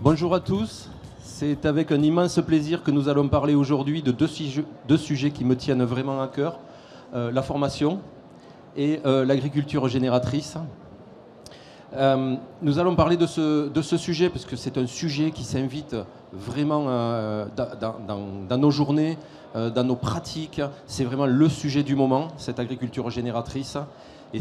Bonjour à tous, c'est avec un immense plaisir que nous allons parler aujourd'hui de deux sujets qui me tiennent vraiment à cœur, la formation et l'agriculture génératrice. Nous allons parler de ce sujet parce que c'est un sujet qui s'invite vraiment dans nos journées, dans nos pratiques. C'est vraiment le sujet du moment, cette agriculture génératrice. Et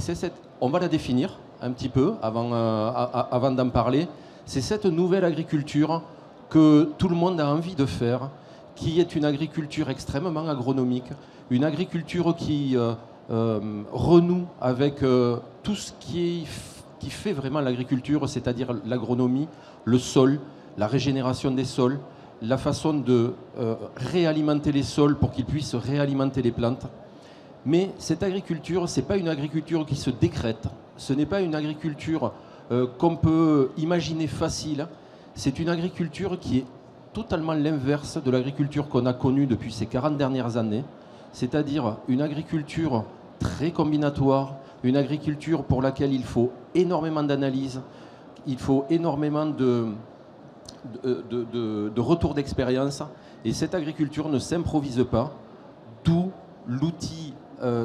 on va la définir un petit peu avant d'en parler. C'est cette nouvelle agriculture que tout le monde a envie de faire, qui est une agriculture extrêmement agronomique, une agriculture qui renoue avec tout ce qui fait vraiment l'agriculture, c'est-à-dire l'agronomie, le sol, la régénération des sols, la façon de réalimenter les sols pour qu'ils puissent réalimenter les plantes. Mais cette agriculture, ce n'est pas une agriculture qui se décrète, ce n'est pas une agriculture qu'on peut imaginer facile. C'est une agriculture qui est totalement l'inverse de l'agriculture qu'on a connue depuis ces 40 dernières années, c'est-à-dire une agriculture très combinatoire, une agriculture pour laquelle il faut énormément d'analyse, il faut énormément de retour d'expérience, et cette agriculture ne s'improvise pas, d'où l'outil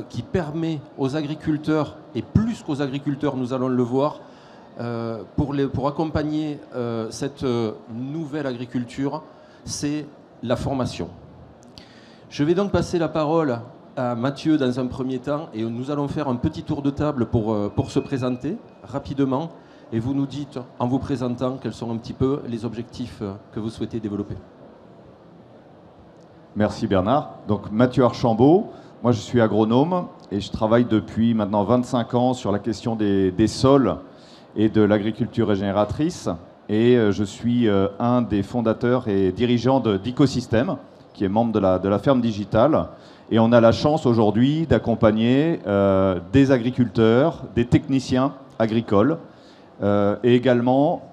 qui permet aux agriculteurs, et plus qu'aux agriculteurs, nous allons le voir, pour accompagner cette nouvelle agriculture, c'est la formation. Je vais donc passer la parole à Mathieu dans un premier temps et nous allons faire un petit tour de table pour se présenter rapidement et vous nous dites en vous présentant quels sont un petit peu les objectifs que vous souhaitez développer. Merci Bernard. Donc Mathieu Archambault, moi je suis agronome et je travaille depuis maintenant 25 ans sur la question des sols et de l'agriculture régénératrice, et je suis un des fondateurs et dirigeants d'Ecosystème, qui est membre de la ferme digitale, et on a la chance aujourd'hui d'accompagner des agriculteurs, des techniciens agricoles, et également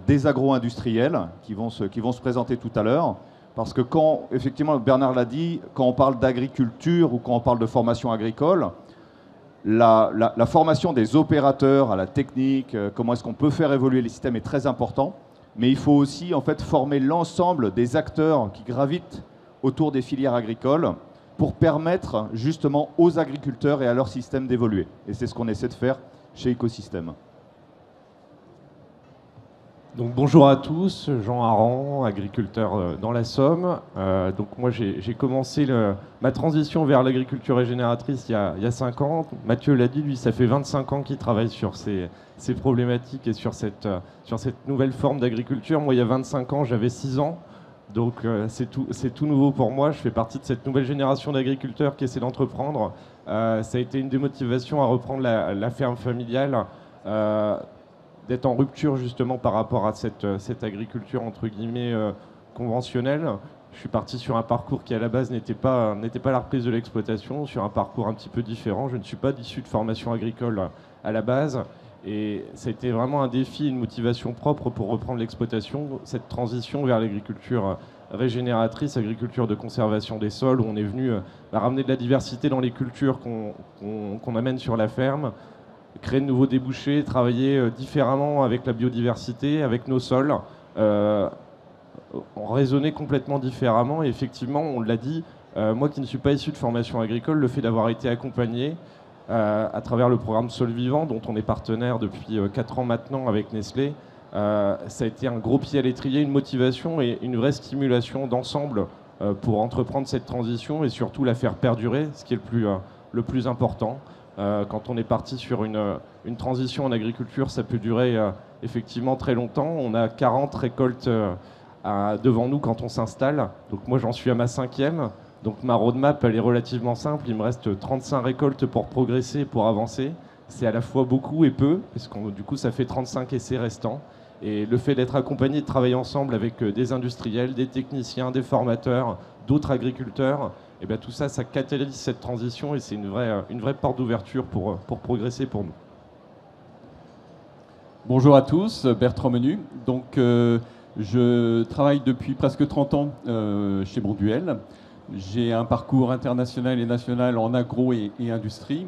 des agro-industriels qui vont se présenter tout à l'heure, parce que quand, effectivement, Bernard l'a dit, quand on parle d'agriculture ou quand on parle de formation agricole, la formation des opérateurs à la technique, comment est-ce qu'on peut faire évoluer les systèmes est très important, mais il faut aussi en fait former l'ensemble des acteurs qui gravitent autour des filières agricoles pour permettre justement aux agriculteurs et à leur système d'évoluer. Et c'est ce qu'on essaie de faire chez Ecosystème. Donc bonjour à tous, Jean Aran, agriculteur dans la Somme. Donc moi j'ai commencé ma transition vers l'agriculture régénératrice il y a 5 ans. Mathieu l'a dit, lui ça fait 25 ans qu'il travaille sur ces problématiques et sur cette nouvelle forme d'agriculture. Moi il y a 25 ans j'avais 6 ans, donc c'est tout nouveau pour moi. Je fais partie de cette nouvelle génération d'agriculteurs qui essaient d'entreprendre. Ça a été une des motivations à reprendre la ferme familiale, d'être en rupture justement par rapport à cette agriculture entre guillemets conventionnelle. Je suis parti sur un parcours qui à la base n'était pas la reprise de l'exploitation, sur un parcours un petit peu différent. Je ne suis pas issu de formation agricole à la base et ça a été vraiment un défi, une motivation propre pour reprendre l'exploitation, cette transition vers l'agriculture régénératrice, agriculture de conservation des sols, où on est venu ramener de la diversité dans les cultures qu'on amène sur la ferme, créer de nouveaux débouchés, travailler différemment avec la biodiversité, avec nos sols, raisonner complètement différemment. Et effectivement, on l'a dit, moi qui ne suis pas issu de formation agricole, le fait d'avoir été accompagné à travers le programme Sol Vivant, dont on est partenaire depuis 4 ans maintenant avec Nestlé, ça a été un gros pied à l'étrier, une motivation et une vraie stimulation d'ensemble pour entreprendre cette transition et surtout la faire perdurer, ce qui est le plus important. Quand on est parti sur une transition en agriculture, ça peut durer effectivement très longtemps. On a 40 récoltes devant nous quand on s'installe. Donc moi, j'en suis à ma 5e. Donc ma roadmap, elle est relativement simple. Il me reste 35 récoltes pour progresser, pour avancer. C'est à la fois beaucoup et peu, parce que du coup, ça fait 35 essais restants. Et le fait d'être accompagné, de travailler ensemble avec des industriels, des techniciens, des formateurs, d'autres agriculteurs, et bien tout ça, ça catalyse cette transition et c'est une vraie porte d'ouverture pour progresser pour nous. Bonjour à tous, Bertrand Menu. Donc, je travaille depuis presque 30 ans chez Bonduelle. J'ai un parcours international et national en agro et industrie.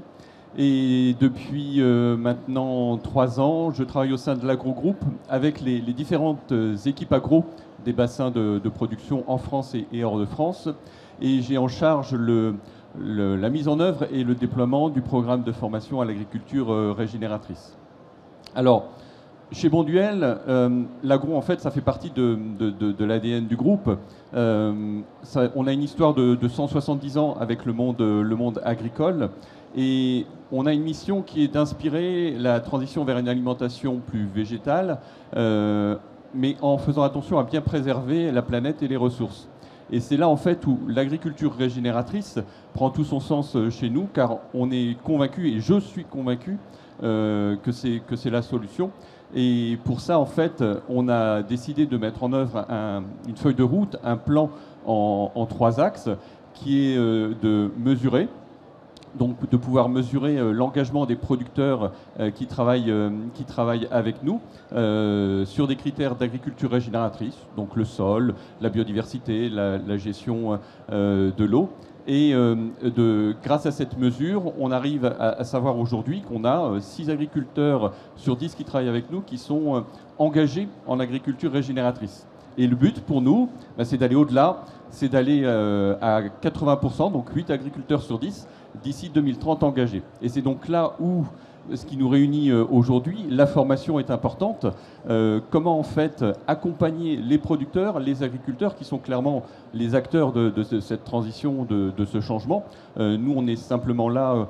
Et depuis maintenant 3 ans, je travaille au sein de l'Agro-Groupe avec les différentes équipes agro des bassins de production en France et hors de France. Et j'ai en charge la mise en œuvre et le déploiement du programme de formation à l'agriculture régénératrice. Alors, chez Bonduelle, l'agro, en fait, ça fait partie de l'ADN du groupe. On a une histoire de 170 ans avec le monde agricole. Et on a une mission qui est d'inspirer la transition vers une alimentation plus végétale, mais en faisant attention à bien préserver la planète et les ressources. Et c'est là en fait où l'agriculture régénératrice prend tout son sens chez nous, car on est convaincu, et je suis convaincu, que c'est la solution. Et pour ça, en fait, on a décidé de mettre en œuvre une feuille de route, un plan en 3 axes, qui est de mesurer. Donc de pouvoir mesurer l'engagement des producteurs qui travaillent avec nous sur des critères d'agriculture régénératrice, donc le sol, la biodiversité, la gestion de l'eau. Et grâce à cette mesure, on arrive à savoir aujourd'hui qu'on a 6 agriculteurs sur 10 qui travaillent avec nous qui sont engagés en agriculture régénératrice. Et le but pour nous, c'est d'aller au-delà, c'est d'aller à 80%, donc 8 agriculteurs sur 10, d'ici 2030 engagés. Et c'est donc là où ce qui nous réunit aujourd'hui, la formation est importante. Comment en fait accompagner les producteurs, les agriculteurs qui sont clairement les acteurs de cette transition, de ce changement. Nous, on est simplement là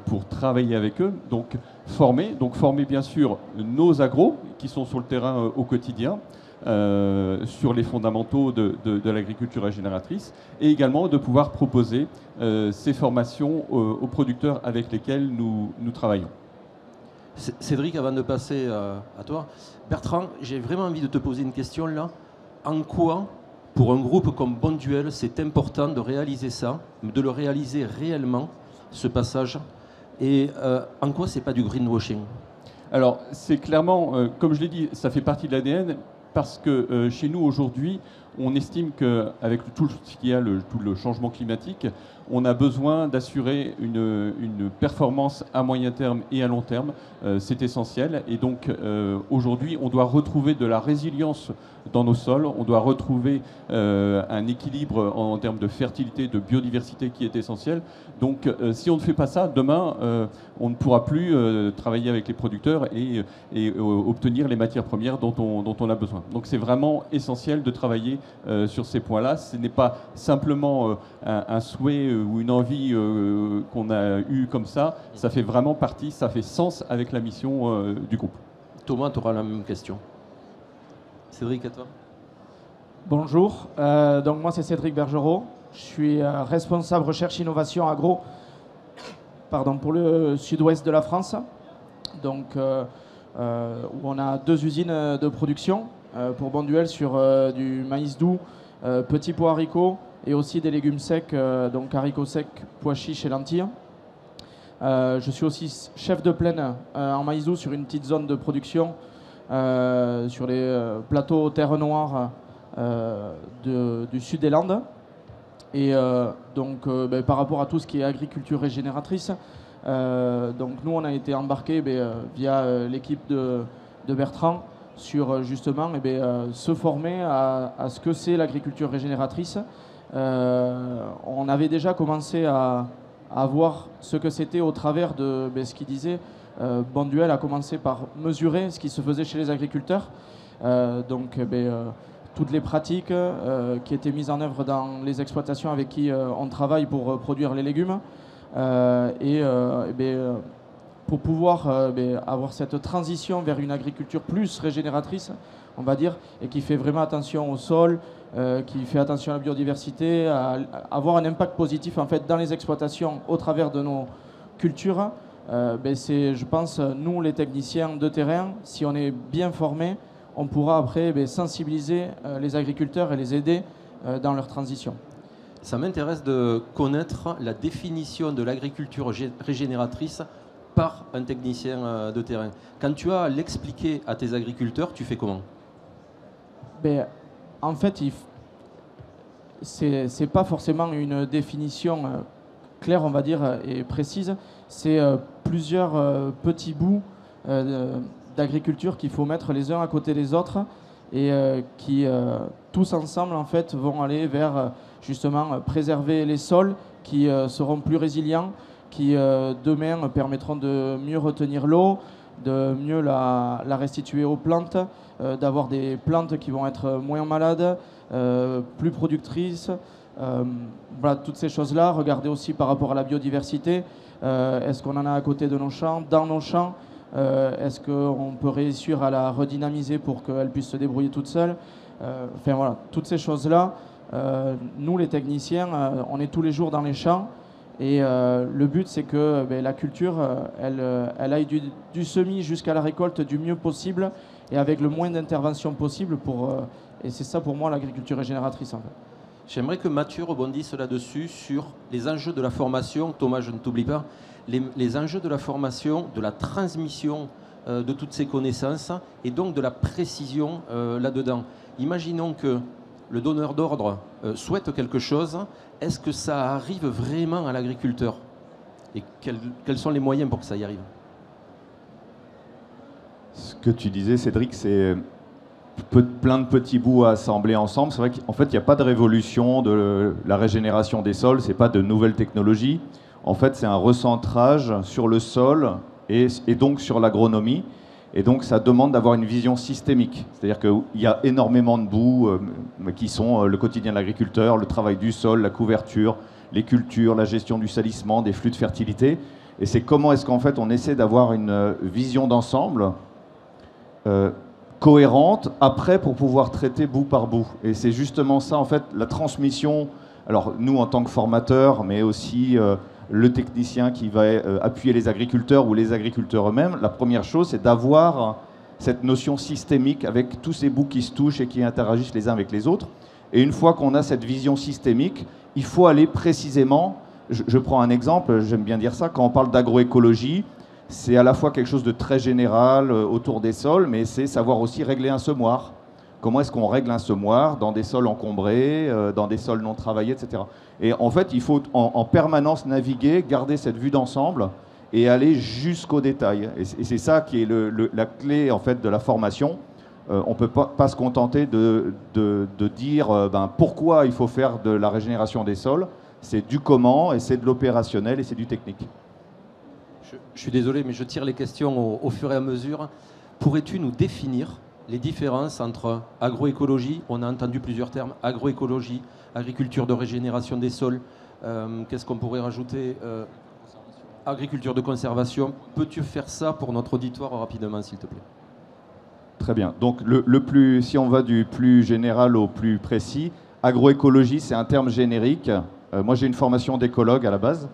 pour travailler avec eux, donc former bien sûr nos agros qui sont sur le terrain au quotidien. Sur les fondamentaux de l'agriculture régénératrice et également de pouvoir proposer ces formations aux producteurs avec lesquels nous travaillons. Cédric, avant de passer à toi, Bertrand, j'ai vraiment envie de te poser une question là. En quoi, pour un groupe comme Bonduelle, c'est important de réaliser ça, de le réaliser réellement, ce passage, et en quoi c'est pas du greenwashing? Alors, c'est clairement, comme je l'ai dit, ça fait partie de l'ADN. Parce que chez nous, aujourd'hui, on estime qu'avec tout ce qu'il y a, tout le changement climatique, on a besoin d'assurer une performance à moyen terme et à long terme. C'est essentiel. Et donc, aujourd'hui, on doit retrouver de la résilience dans nos sols. On doit retrouver un équilibre en termes de fertilité, de biodiversité qui est essentiel. Donc, si on ne fait pas ça, demain, on ne pourra plus travailler avec les producteurs et obtenir les matières premières dont on a besoin. Donc, c'est vraiment essentiel de travailler sur ces points-là. Ce n'est pas simplement un souhait ou une envie qu'on a eue comme ça. Ça fait vraiment partie, ça fait sens avec la mission du groupe. Thomas, tu auras la même question. Cédric, à toi. Bonjour, donc moi c'est Cédric Bergerot. Je suis responsable recherche innovation agro pour le sud-ouest de la France. Donc, où on a 2 usines de production pour Bonduelle sur du maïs doux, petits pois haricots et aussi des légumes secs, donc haricots secs, pois chiches et lentilles. Je suis aussi chef de plaine en maïs doux sur une petite zone de production sur les plateaux terre noire du sud des Landes. Et donc par rapport à tout ce qui est agriculture régénératrice, donc nous on a été embarqués via l'équipe de Bertrand sur justement se former à ce que c'est l'agriculture régénératrice. On avait déjà commencé à voir ce que c'était au travers de ce qu'il disait. Bonduelle a commencé par mesurer ce qui se faisait chez les agriculteurs. Toutes les pratiques qui étaient mises en œuvre dans les exploitations avec qui on travaille pour produire les légumes. Pour pouvoir avoir cette transition vers une agriculture plus régénératrice, on va dire, et qui fait vraiment attention au sol, qui fait attention à la biodiversité, à avoir un impact positif en fait dans les exploitations au travers de nos cultures. C'est, je pense, nous les techniciens de terrain, si on est bien formés, on pourra après sensibiliser les agriculteurs et les aider dans leur transition. Ça m'intéresse de connaître la définition de l'agriculture régénératrice par un technicien de terrain. Quand tu as à l'expliquer à tes agriculteurs, tu fais comment? En fait, c'est pas forcément une définition claire, on va dire, et précise. C'est plusieurs petits bouts d'agriculture qu'il faut mettre les uns à côté des autres et qui, tous ensemble, en fait, vont aller vers, justement, préserver les sols qui seront plus résilients, qui, demain, permettront de mieux retenir l'eau, de mieux la restituer aux plantes, d'avoir des plantes qui vont être moins malades, plus productrices. Voilà, toutes ces choses-là. Regardez aussi par rapport à la biodiversité. Est-ce qu'on en a à côté de nos champs, dans nos champs? Est-ce qu'on peut réussir à la redynamiser pour qu'elle puisse se débrouiller toute seule? Enfin voilà, toutes ces choses-là, nous les techniciens, on est tous les jours dans les champs. Et le but, c'est que la culture, elle aille du semis jusqu'à la récolte du mieux possible et avec le moins d'intervention possible. Et c'est ça pour moi l'agriculture régénératrice en fait. J'aimerais que Mathieu rebondisse là-dessus sur les enjeux de la formation. Thomas, je ne t'oublie pas. Les enjeux de la formation, de la transmission de toutes ces connaissances et donc de la précision là-dedans. Imaginons que le donneur d'ordre souhaite quelque chose. Est-ce que ça arrive vraiment à l'agriculteur? Et quels sont les moyens pour que ça y arrive? Ce que tu disais, Cédric, c'est plein de petits bouts à assembler ensemble. C'est vrai qu'en fait, il n'y a pas de révolution de la régénération des sols, c'est pas de nouvelles technologies. En fait, c'est un recentrage sur le sol et donc sur l'agronomie. Et donc, ça demande d'avoir une vision systémique. C'est-à-dire qu'il y a énormément de bouts qui sont le quotidien de l'agriculteur, le travail du sol, la couverture, les cultures, la gestion du salissement, des flux de fertilité. Et c'est comment est-ce qu'en fait, on essaie d'avoir une vision d'ensemble cohérente après pour pouvoir traiter bout par bout. Et c'est justement ça, en fait, la transmission. Alors, nous, en tant que formateurs, mais aussi le technicien qui va appuyer les agriculteurs ou les agriculteurs eux-mêmes, la première chose, c'est d'avoir cette notion systémique avec tous ces bouts qui se touchent et qui interagissent les uns avec les autres. Et une fois qu'on a cette vision systémique, il faut aller précisément, je prends un exemple, j'aime bien dire ça, quand on parle d'agroécologie, c'est à la fois quelque chose de très général autour des sols, mais c'est savoir aussi régler un semoir. Comment est-ce qu'on règle un semoir dans des sols encombrés, dans des sols non travaillés, etc. Et en fait, il faut en permanence naviguer, garder cette vue d'ensemble et aller jusqu'au détail. Et c'est ça qui est la clé en fait de la formation. On ne peut pas se contenter de dire pourquoi il faut faire de la régénération des sols. C'est du comment, et c'est de l'opérationnel, et c'est du technique. Je suis désolé, mais je tire les questions au fur et à mesure. Pourrais-tu nous définir les différences entre agroécologie, on a entendu plusieurs termes, agroécologie, agriculture de régénération des sols, qu'est-ce qu'on pourrait rajouter, agriculture de conservation. Peux-tu faire ça pour notre auditoire rapidement, s'il te plaît? Très bien. Donc, si on va du plus général au plus précis, agroécologie, c'est un terme générique. Moi, j'ai une formation d'écologue à la base.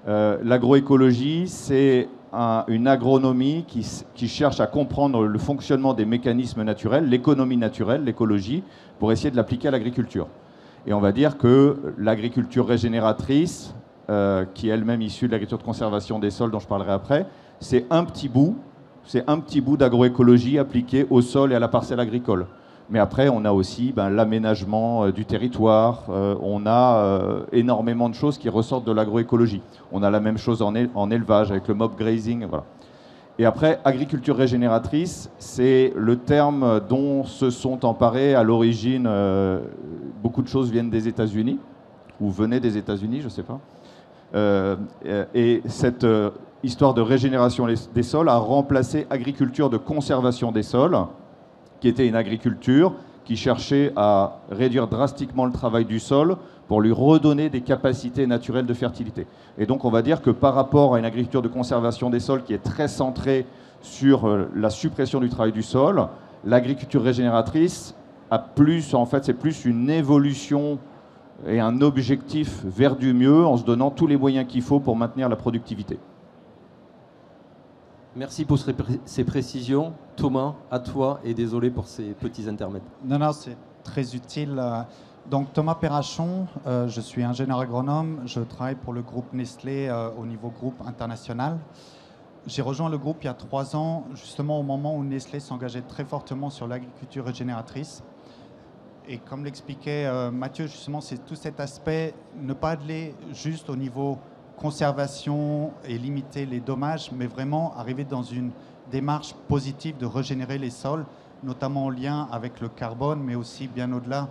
L'agroécologie, c'est une agronomie qui cherche à comprendre le fonctionnement des mécanismes naturels, l'économie naturelle, l'écologie, pour essayer de l'appliquer à l'agriculture. Et on va dire que l'agriculture régénératrice, qui est elle-même issue de l'agriculture de conservation des sols, dont je parlerai après, c'est un petit bout d'agroécologie appliqué au sol et à la parcelle agricole. Mais après, on a aussi l'aménagement du territoire, on a énormément de choses qui ressortent de l'agroécologie. On a la même chose en élevage avec le mob grazing. Voilà. Et après, agriculture régénératrice, c'est le terme dont se sont emparés à l'origine, beaucoup de choses viennent des États-Unis, ou venaient des États-Unis, je ne sais pas. Et cette histoire de régénération des sols a remplacé agriculture de conservation des sols, qui était une agriculture qui cherchait à réduire drastiquement le travail du sol pour lui redonner des capacités naturelles de fertilité. Et donc on va dire que par rapport à une agriculture de conservation des sols qui est très centrée sur la suppression du travail du sol, l'agriculture régénératrice c'est plus une évolution et un objectif vers du mieux en se donnant tous les moyens qu'il faut pour maintenir la productivité. Merci pour ces précisions. Thomas, à toi, et désolé pour ces petits intermèdes. Non, c'est très utile. Donc Thomas Perrachon, je suis ingénieur agronome, je travaille pour le groupe Nestlé au niveau groupe international. J'ai rejoint le groupe il y a 3 ans, justement au moment où Nestlé s'engageait très fortement sur l'agriculture régénératrice. Et comme l'expliquait Mathieu, justement, c'est tout cet aspect, ne pas aller juste au niveau conservation et limiter les dommages, mais vraiment arriver dans une démarche positive de régénérer les sols, notamment en lien avec le carbone, mais aussi bien au-delà,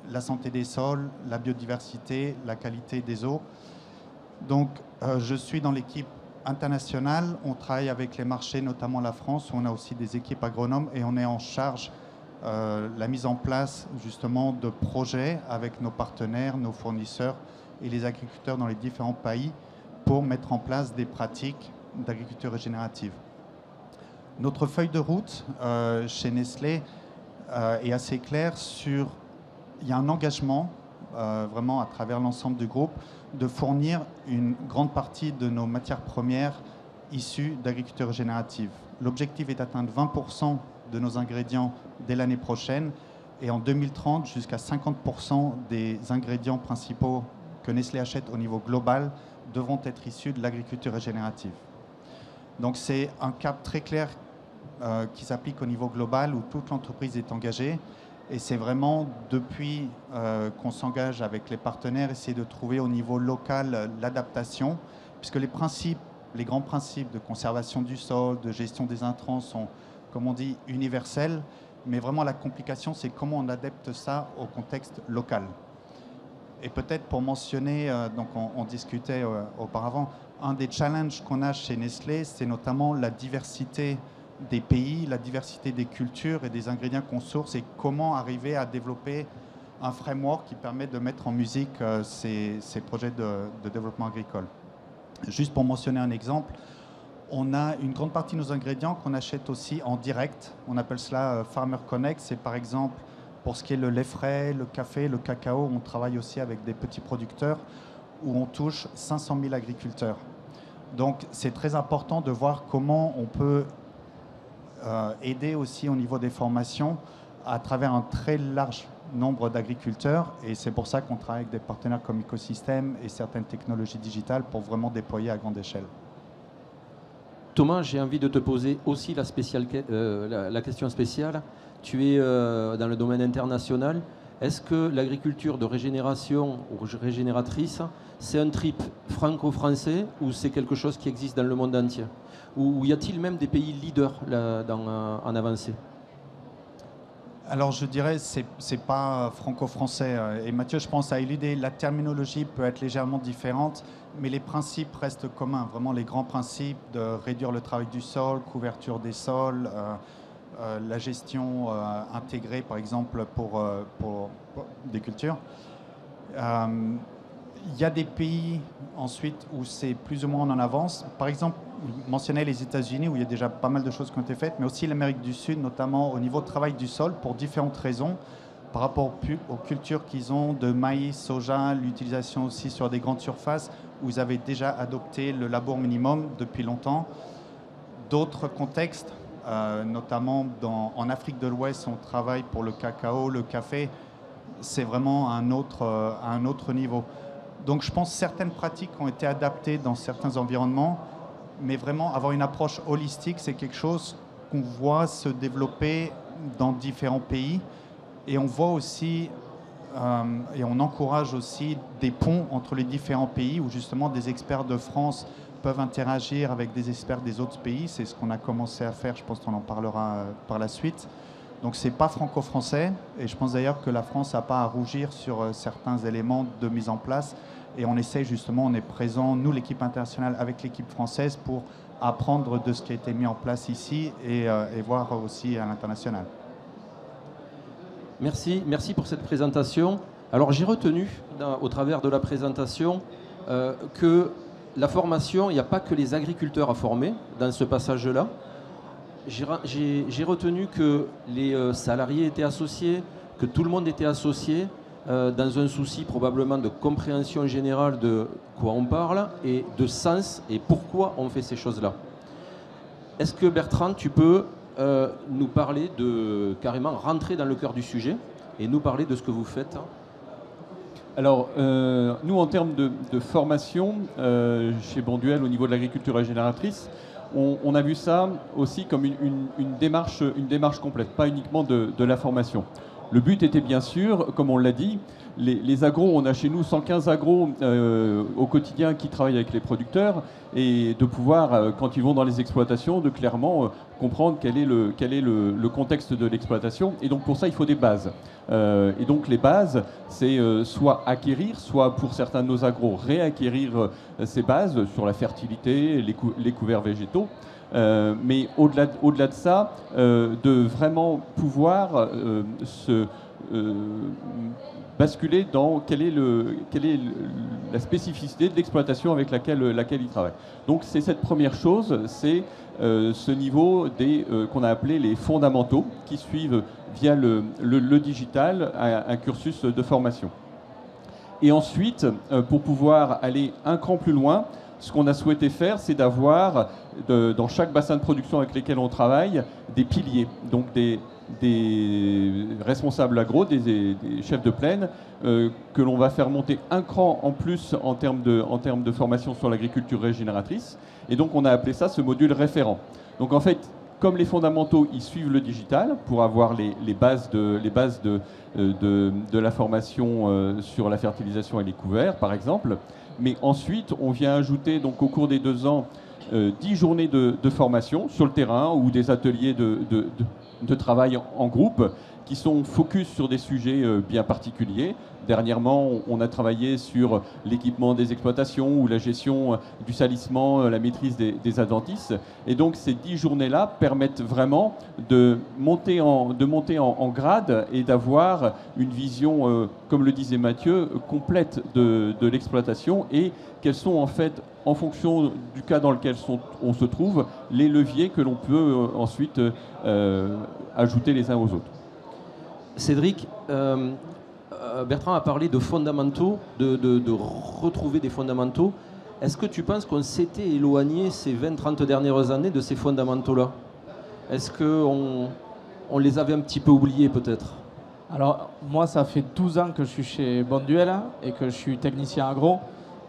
la santé des sols, la biodiversité, la qualité des eaux. Donc, je suis dans l'équipe internationale. On travaille avec les marchés, notamment la France, où on a aussi des équipes agronomes et on est en charge la mise en place justement de projets avec nos partenaires, nos fournisseurs et les agriculteurs dans les différents pays pour mettre en place des pratiques d'agriculture régénérative. Notre feuille de route chez Nestlé est assez claire sur... Il y a un engagement vraiment à travers l'ensemble du groupe de fournir une grande partie de nos matières premières issues d'agriculture régénérative. L'objectif est d'atteindre 20% de nos ingrédients dès l'année prochaine et en 2030 jusqu'à 50% des ingrédients principaux que Nestlé achète au niveau global devront être issus de l'agriculture régénérative. Donc c'est un cap très clair qui s'applique au niveau global où toute l'entreprise est engagée. Et c'est vraiment depuis qu'on s'engage avec les partenaires, essayer de trouver au niveau local l'adaptation, puisque les grands principes de conservation du sol, de gestion des intrants sont, comme on dit, universels. Mais vraiment la complication, c'est comment on adapte ça au contexte local. Et peut-être pour mentionner, donc on discutait auparavant, un des challenges qu'on a chez Nestlé, c'est notamment la diversité des pays, la diversité des cultures et des ingrédients qu'on source et comment arriver à développer un framework qui permet de mettre en musique ces projets de développement agricole. Juste pour mentionner un exemple, on a une grande partie de nos ingrédients qu'on achète aussi en direct. On appelle cela Farmer Connect. C'est par exemple pour ce qui est le lait frais, le café, le cacao. On travaille aussi avec des petits producteurs où on touche 500 000 agriculteurs. Donc c'est très important de voir comment on peut aider aussi au niveau des formations à travers un très large nombre d'agriculteurs et c'est pour ça qu'on travaille avec des partenaires comme Ecosystem et certaines technologies digitales pour vraiment déployer à grande échelle. Thomas, j'ai envie de te poser aussi la question spéciale. Tu es dans le domaine international. Est-ce que l'agriculture de régénération ou régénératrice, c'est un trip franco-français ou c'est quelque chose qui existe dans le monde entier? Ou y a-t-il même des pays leaders en avancée? Alors je dirais que ce n'est pas franco-français. Et Mathieu, je pense, a éludé. La terminologie peut être légèrement différente, mais les principes restent communs. Vraiment les grands principes de réduire le travail du sol, couverture des sols, la gestion intégrée, par exemple, pour des cultures. Il y a des pays ensuite où c'est plus ou moins en avance. Par exemple, vous mentionnez les États-Unis où il y a déjà pas mal de choses qui ont été faites, mais aussi l'Amérique du Sud, notamment au niveau de travail du sol, pour différentes raisons, par rapport aux cultures qu'ils ont de maïs, soja, l'utilisation aussi sur des grandes surfaces où ils avaient déjà adopté le labour minimum depuis longtemps. D'autres contextes, notamment en Afrique de l'Ouest, on travaille pour le cacao, le café, c'est vraiment un autre niveau. Donc je pense que certaines pratiques ont été adaptées dans certains environnements, mais vraiment avoir une approche holistique, c'est quelque chose qu'on voit se développer dans différents pays. Et on voit aussi, et on encourage aussi des ponts entre les différents pays où justement des experts de France peuvent interagir avec des experts des autres pays. C'est ce qu'on a commencé à faire, je pense qu'on en parlera par la suite. Donc ce n'est pas franco-français et je pense d'ailleurs que la France n'a pas à rougir sur certains éléments de mise en place et on essaie justement, on est présent, nous l'équipe internationale avec l'équipe française pour apprendre de ce qui a été mis en place ici et voir aussi à l'international. Merci pour cette présentation. Alors j'ai retenu au travers de la présentation que la formation, il n'y a pas que les agriculteurs à former dans ce passage-là. J'ai retenu que les salariés étaient associés, que tout le monde était associé dans un souci probablement de compréhension générale de quoi on parle et de sens et pourquoi on fait ces choses-là. Est-ce que Bertrand, tu peux nous parler de carrément rentrer dans le cœur du sujet et nous parler de ce que vous faites? Alors, nous, en termes de formation, chez Bonduelle, au niveau de l'agriculture régénératrice, on a vu ça aussi comme une démarche complète, pas uniquement de la formation. Le but était bien sûr, comme on l'a dit, les agros, on a chez nous 115 agros au quotidien qui travaillent avec les producteurs, et de pouvoir, quand ils vont dans les exploitations, de clairement comprendre quel est le contexte de l'exploitation. Et donc pour ça, il faut des bases. Et donc les bases, c'est soit acquérir, soit pour certains de nos agros, réacquérir ces bases sur la fertilité, les couverts végétaux. Mais au-delà de ça, de vraiment pouvoir basculer dans quelle est la spécificité de l'exploitation avec laquelle ils travaillent. Donc c'est cette première chose, c'est ce niveau qu'on a appelé les fondamentaux, qui suivent via le digital un cursus de formation. Et ensuite, pour pouvoir aller un cran plus loin, ce qu'on a souhaité faire, c'est d'avoir dans chaque bassin de production avec lesquels on travaille des piliers, donc des responsables agro, des chefs de plaine, que l'on va faire monter un cran en plus en termes de formation sur l'agriculture régénératrice. Et donc on a appelé ça ce module référent. Donc en fait, comme les fondamentaux, ils suivent le digital pour avoir les bases de la formation sur la fertilisation et les couverts, par exemple. Mais ensuite, on vient ajouter donc au cours des 2 ans 10 journées de formation sur le terrain ou des ateliers de travail en groupe qui sont focus sur des sujets bien particuliers. Dernièrement, on a travaillé sur l'équipement des exploitations ou la gestion du salissement, la maîtrise des adventices. Et donc ces 10 journées-là permettent vraiment de monter en grade et d'avoir une vision, comme le disait Mathieu, complète de l'exploitation, et quels sont en fait, en fonction du cas dans lequel on se trouve, les leviers que l'on peut ensuite ajouter les uns aux autres. Cédric, Bertrand a parlé de fondamentaux, de retrouver des fondamentaux. Est-ce que tu penses qu'on s'était éloigné ces 20-30 dernières années de ces fondamentaux-là? Est-ce qu'on les avait un petit peu oubliés peut-être? Alors, moi, ça fait 12 ans que je suis chez Bonduel et que je suis technicien agro,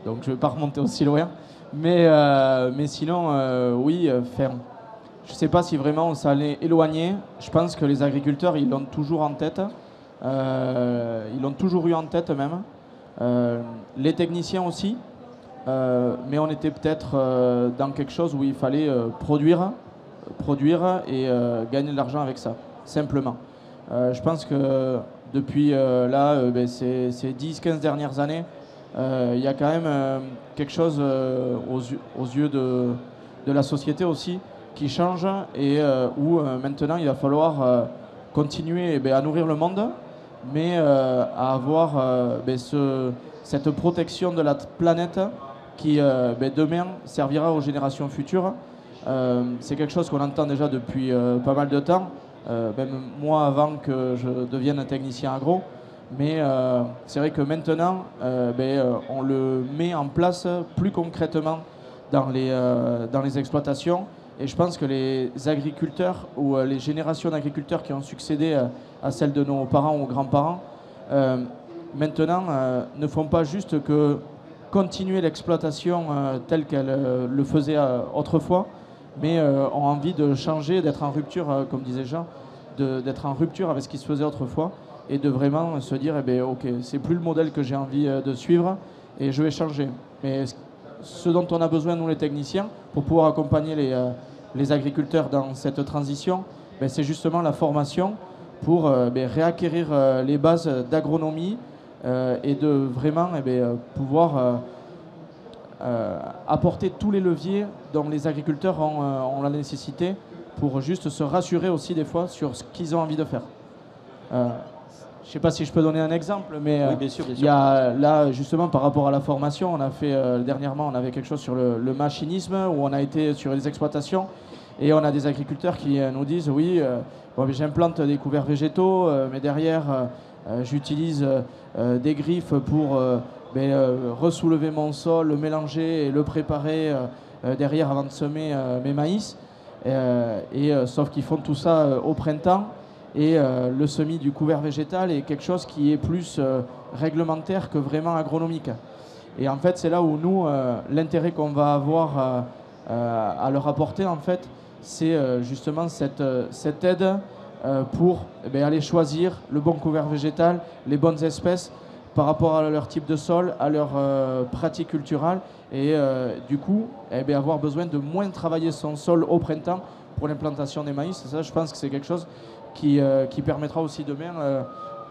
donc je ne vais pas remonter aussi loin. Mais sinon, oui, je ne sais pas si vraiment on s'allait éloigner. Je pense que les agriculteurs, ils l'ont toujours en tête. Ils l'ont toujours eu en tête même. Les techniciens aussi. Mais on était peut-être dans quelque chose où il fallait produire et gagner de l'argent avec ça, simplement. Je pense que depuis ces 10-15 dernières années, il y a quand même quelque chose aux yeux de la société aussi qui change, et où maintenant il va falloir continuer à nourrir le monde, mais à avoir cette protection de la planète qui demain servira aux générations futures. C'est quelque chose qu'on entend déjà depuis pas mal de temps, même moi avant que je devienne un technicien agro, mais c'est vrai que maintenant on le met en place plus concrètement dans les exploitations. Et je pense que les agriculteurs ou les générations d'agriculteurs qui ont succédé à celles de nos parents ou grands-parents, maintenant ne font pas juste que continuer l'exploitation telle qu'elle le faisait autrefois, mais ont envie de changer, d'être en rupture, comme disait Jean, d'être en rupture avec ce qui se faisait autrefois, et de vraiment se dire, ok, c'est plus le modèle que j'ai envie de suivre, et je vais changer. Mais ce dont on a besoin, nous les techniciens, pour pouvoir accompagner les agriculteurs dans cette transition, c'est justement la formation pour réacquérir les bases d'agronomie et de vraiment pouvoir apporter tous les leviers dont les agriculteurs ont la nécessité pour juste se rassurer aussi des fois sur ce qu'ils ont envie de faire. Je ne sais pas si je peux donner un exemple, mais oui, bien sûr. Il y a là, justement, par rapport à la formation, on a fait dernièrement, on avait quelque chose sur le machinisme, où on a été sur les exploitations, et on a des agriculteurs qui nous disent, oui, j'implante des couverts végétaux, mais derrière, j'utilise des griffes pour ressoulever mon sol, le mélanger et le préparer derrière avant de semer mes maïs. Sauf qu'ils font tout ça au printemps. Et le semis du couvert végétal est quelque chose qui est plus réglementaire que vraiment agronomique. Et en fait, c'est là où nous, l'intérêt qu'on va avoir à leur apporter, en fait, c'est justement cette aide pour aller choisir le bon couvert végétal, les bonnes espèces par rapport à leur type de sol, à leur pratique culturelle et du coup avoir besoin de moins travailler son sol au printemps pour l'implantation des maïs. Et ça, je pense que c'est quelque chose qui permettra aussi demain,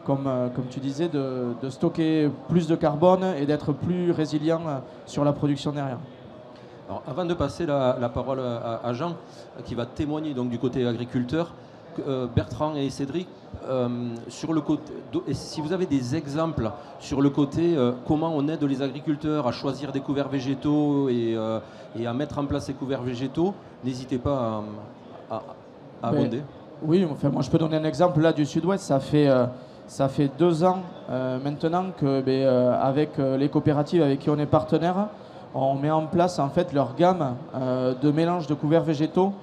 comme tu disais, de stocker plus de carbone et d'être plus résilient sur la production derrière. Alors, avant de passer la parole à Jean, qui va témoigner donc, du côté agriculteur, Bertrand et Cédric, sur le côté, si vous avez des exemples sur le côté comment on aide les agriculteurs à choisir des couverts végétaux et à mettre en place ces couverts végétaux, n'hésitez pas à abonder. Oui, enfin, moi je peux donner un exemple là du Sud-Ouest. Ça fait 2 ans maintenant que avec les coopératives avec qui on est partenaire, on met en place en fait leur gamme de mélange de couverts végétaux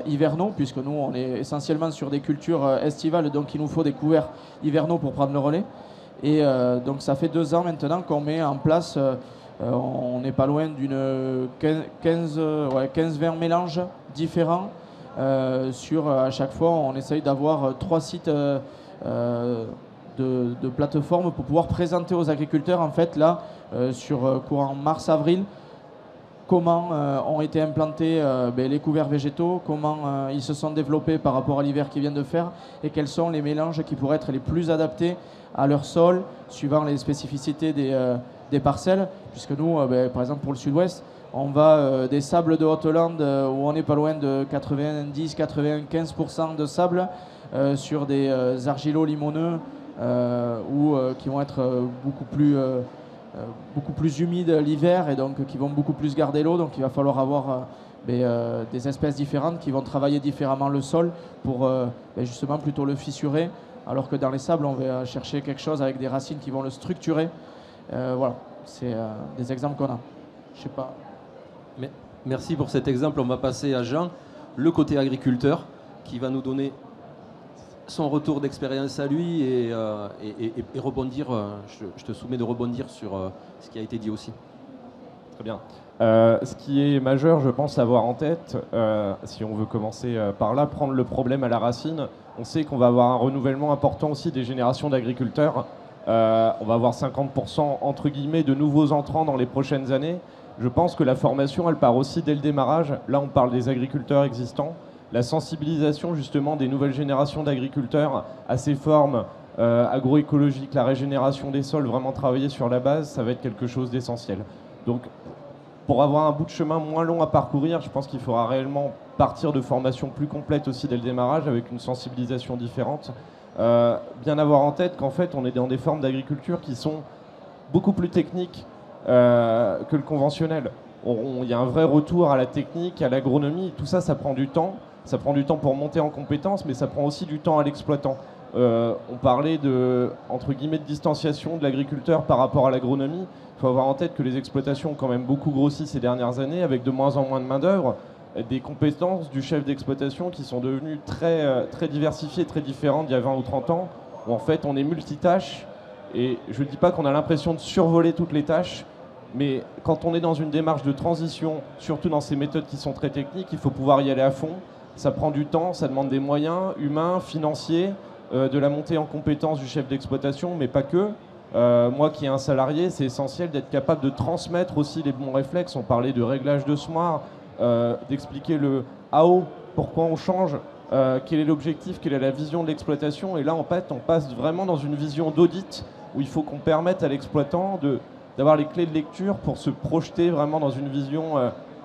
hivernaux, puisque nous on est essentiellement sur des cultures estivales, donc il nous faut des couverts hivernaux pour prendre le relais. Et donc ça fait 2 ans maintenant qu'on met en place, on n'est pas loin d'une 15-20 mélanges différents. À chaque fois on essaye d'avoir 3 sites de plateformes pour pouvoir présenter aux agriculteurs en fait là sur courant mars-avril comment ont été implantés les couverts végétaux, comment ils se sont développés par rapport à l'hiver qu'ils viennent de faire et quels sont les mélanges qui pourraient être les plus adaptés à leur sol, suivant les spécificités des parcelles. Puisque nous, par exemple pour le Sud-Ouest, on va des sables de Haute-Hollande où on n'est pas loin de 90-95% de sable sur des argilo-limoneux qui vont être beaucoup plus humides l'hiver et donc qui vont beaucoup plus garder l'eau. Donc il va falloir avoir des espèces différentes qui vont travailler différemment le sol pour justement plutôt le fissurer, alors que dans les sables on va chercher quelque chose avec des racines qui vont le structurer. Voilà, c'est des exemples qu'on a. Je sais pas. Merci pour cet exemple. On va passer à Jean, le côté agriculteur, qui va nous donner son retour d'expérience à lui et rebondir. Je te soumets de rebondir sur ce qui a été dit aussi. Très bien. Ce qui est majeur, je pense, à avoir en tête, si on veut commencer par là, prendre le problème à la racine. On sait qu'on va avoir un renouvellement important aussi des générations d'agriculteurs. On va avoir 50% entre guillemets de nouveaux entrants dans les prochaines années. Je pense que la formation, elle part aussi dès le démarrage. Là, on parle des agriculteurs existants. La sensibilisation justement des nouvelles générations d'agriculteurs à ces formes agroécologiques, la régénération des sols, vraiment travailler sur la base, ça va être quelque chose d'essentiel. Donc, pour avoir un bout de chemin moins long à parcourir, je pense qu'il faudra réellement partir de formations plus complètes aussi dès le démarrage, avec une sensibilisation différente. Bien avoir en tête qu'en fait, on est dans des formes d'agriculture qui sont beaucoup plus techniques que le conventionnel. Il y a un vrai retour à la technique, à l'agronomie. Tout ça, ça prend du temps. Ça prend du temps pour monter en compétences, mais ça prend aussi du temps à l'exploitant. On parlait entre guillemets, de distanciation de l'agriculteur par rapport à l'agronomie. Il faut avoir en tête que les exploitations ont quand même beaucoup grossi ces dernières années, avec de moins en moins de main-d'œuvre, des compétences du chef d'exploitation qui sont devenues très, très diversifiées, très différentes d'il y a 20 ou 30 ans, où en fait on est multitâche. Et je ne dis pas qu'on a l'impression de survoler toutes les tâches, mais quand on est dans une démarche de transition, surtout dans ces méthodes qui sont très techniques, il faut pouvoir y aller à fond. Ça prend du temps, ça demande des moyens humains, financiers, de la montée en compétence du chef d'exploitation, mais pas que. Moi qui ai un salarié, c'est essentiel d'être capable de transmettre aussi les bons réflexes. On parlait de réglage de semoirs, d'expliquer le AO, pourquoi on change, quel est l'objectif, quelle est la vision de l'exploitation. Et là, en fait, on passe vraiment dans une vision d'audit où il faut qu'on permette à l'exploitant d'avoir les clés de lecture pour se projeter vraiment dans une vision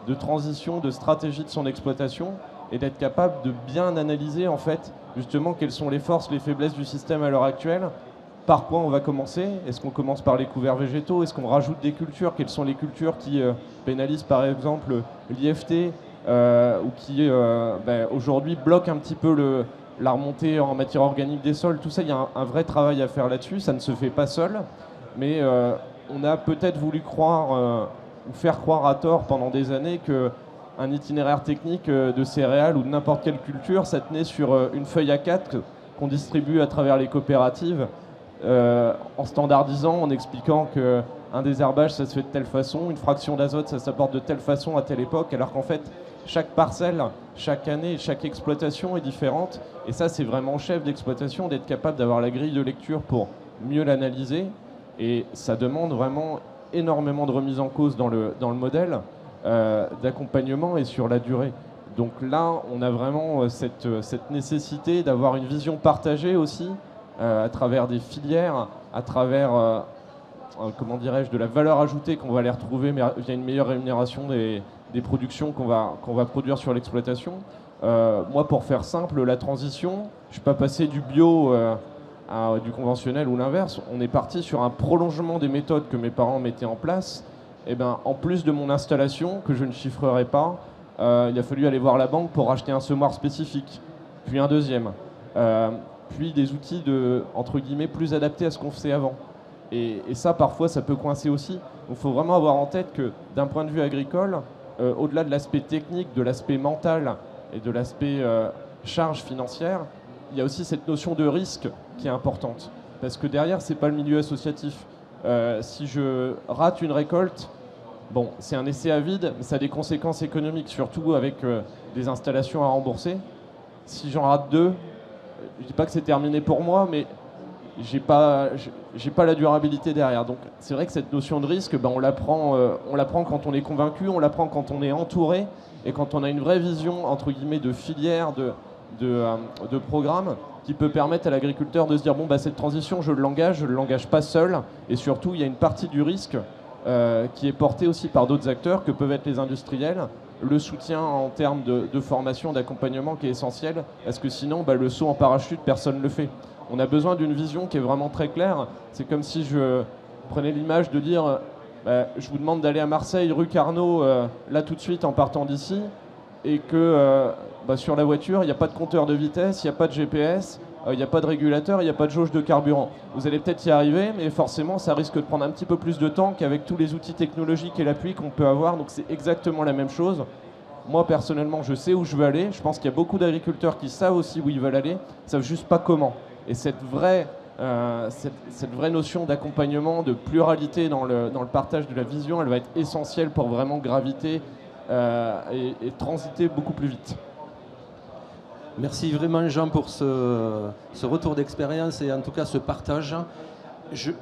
de transition, de stratégie de son exploitation et d'être capable de bien analyser en fait justement quelles sont les forces, les faiblesses du système à l'heure actuelle, par quoi on va commencer. Est-ce qu'on commence par les couverts végétaux? Est-ce qu'on rajoute des cultures? Quelles sont les cultures qui pénalisent par exemple l'IFT ou qui aujourd'hui bloquent un petit peu la remontée en matière organique des sols? Tout ça, il y a un vrai travail à faire là-dessus. Ça ne se fait pas seul, mais on a peut-être voulu croire ou faire croire à tort pendant des années qu'un itinéraire technique de céréales ou de n'importe quelle culture, ça tenait sur une feuille A4 qu'on distribue à travers les coopératives, en standardisant, en expliquant qu'un désherbage, ça se fait de telle façon, une fraction d'azote, ça s'apporte de telle façon à telle époque, alors qu'en fait, chaque parcelle, chaque année, chaque exploitation est différente. Et ça, c'est vraiment au chef d'exploitation d'être capable d'avoir la grille de lecture pour mieux l'analyser. Et ça demande vraiment énormément de remise en cause dans le modèle d'accompagnement et sur la durée. Donc là, on a vraiment cette nécessité d'avoir une vision partagée aussi à travers des filières, à travers comment dirais-je, de la valeur ajoutée qu'on va aller retrouver via une meilleure rémunération des productions qu'on va produire sur l'exploitation. Moi, pour faire simple, la transition, je ne suis pas passé du bio à du conventionnel ou l'inverse. On est parti sur un prolongement des méthodes que mes parents mettaient en place. Et ben, en plus de mon installation, que je ne chiffrerai pas, il a fallu aller voir la banque pour acheter un semoir spécifique, puis un deuxième, puis des outils entre guillemets plus adaptés à ce qu'on faisait avant. Et ça, parfois, ça peut coincer aussi. Donc, il faut vraiment avoir en tête que, d'un point de vue agricole, au-delà de l'aspect technique, de l'aspect mental et de l'aspect charge financière, il y a aussi cette notion de risque qui est importante. Parce que derrière, ce n'est pas le milieu associatif. Si je rate une récolte, bon, c'est un essai à vide, mais ça a des conséquences économiques, surtout avec des installations à rembourser. Si j'en rate 2, je ne dis pas que c'est terminé pour moi, mais j'ai pas la durabilité derrière. Donc c'est vrai que cette notion de risque, ben, on l'apprend quand on est convaincu, on l'apprend quand on est entouré et quand on a une vraie vision entre guillemets de filière, de programme qui peut permettre à l'agriculteur de se dire bon bah cette transition je le l'engage pas seul, et surtout il y a une partie du risque qui est portée aussi par d'autres acteurs que peuvent être les industriels, le soutien en termes de formation, d'accompagnement qui est essentiel, parce que sinon bah, le saut en parachute personne ne le fait. On a besoin d'une vision qui est vraiment très claire. C'est comme si je prenais l'image de dire je vous demande d'aller à Marseille, rue Carnot, là tout de suite en partant d'ici, et que sur la voiture, il n'y a pas de compteur de vitesse, il n'y a pas de GPS, il n'y a pas de régulateur, il n'y a pas de jauge de carburant. Vous allez peut-être y arriver, mais forcément, ça risque de prendre un petit peu plus de temps qu'avec tous les outils technologiques et l'appui qu'on peut avoir. Donc c'est exactement la même chose. Moi, personnellement, je sais où je veux aller. Je pense qu'il y a beaucoup d'agriculteurs qui savent aussi où ils veulent aller, ils ne savent juste pas comment. Et cette vraie notion d'accompagnement, de pluralité dans le partage de la vision, elle va être essentielle pour vraiment graviter et transiter beaucoup plus vite. Merci vraiment Jean pour ce retour d'expérience et en tout cas ce partage.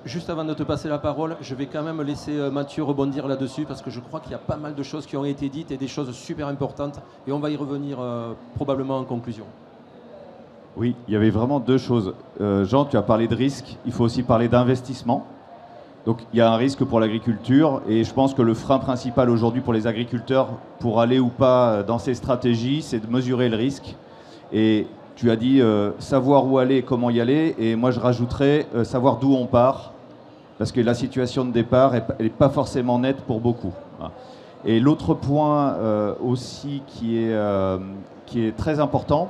Juste avant de te passer la parole, je vais quand même laisser Mathieu rebondir là-dessus parce que je crois qu'il y a pas mal de choses qui ont été dites et des choses super importantes et on va y revenir probablement en conclusion. Oui, il y avait vraiment deux choses. Jean, tu as parlé de risque, il faut aussi parler d'investissement. Donc il y a un risque pour l'agriculture et je pense que le frein principal aujourd'hui pour les agriculteurs pour aller ou pas dans ces stratégies, c'est de mesurer le risque. Et tu as dit savoir où aller et comment y aller, et moi je rajouterais savoir d'où on part, parce que la situation de départ n'est pas forcément nette pour beaucoup. Et l'autre point aussi qui est très important,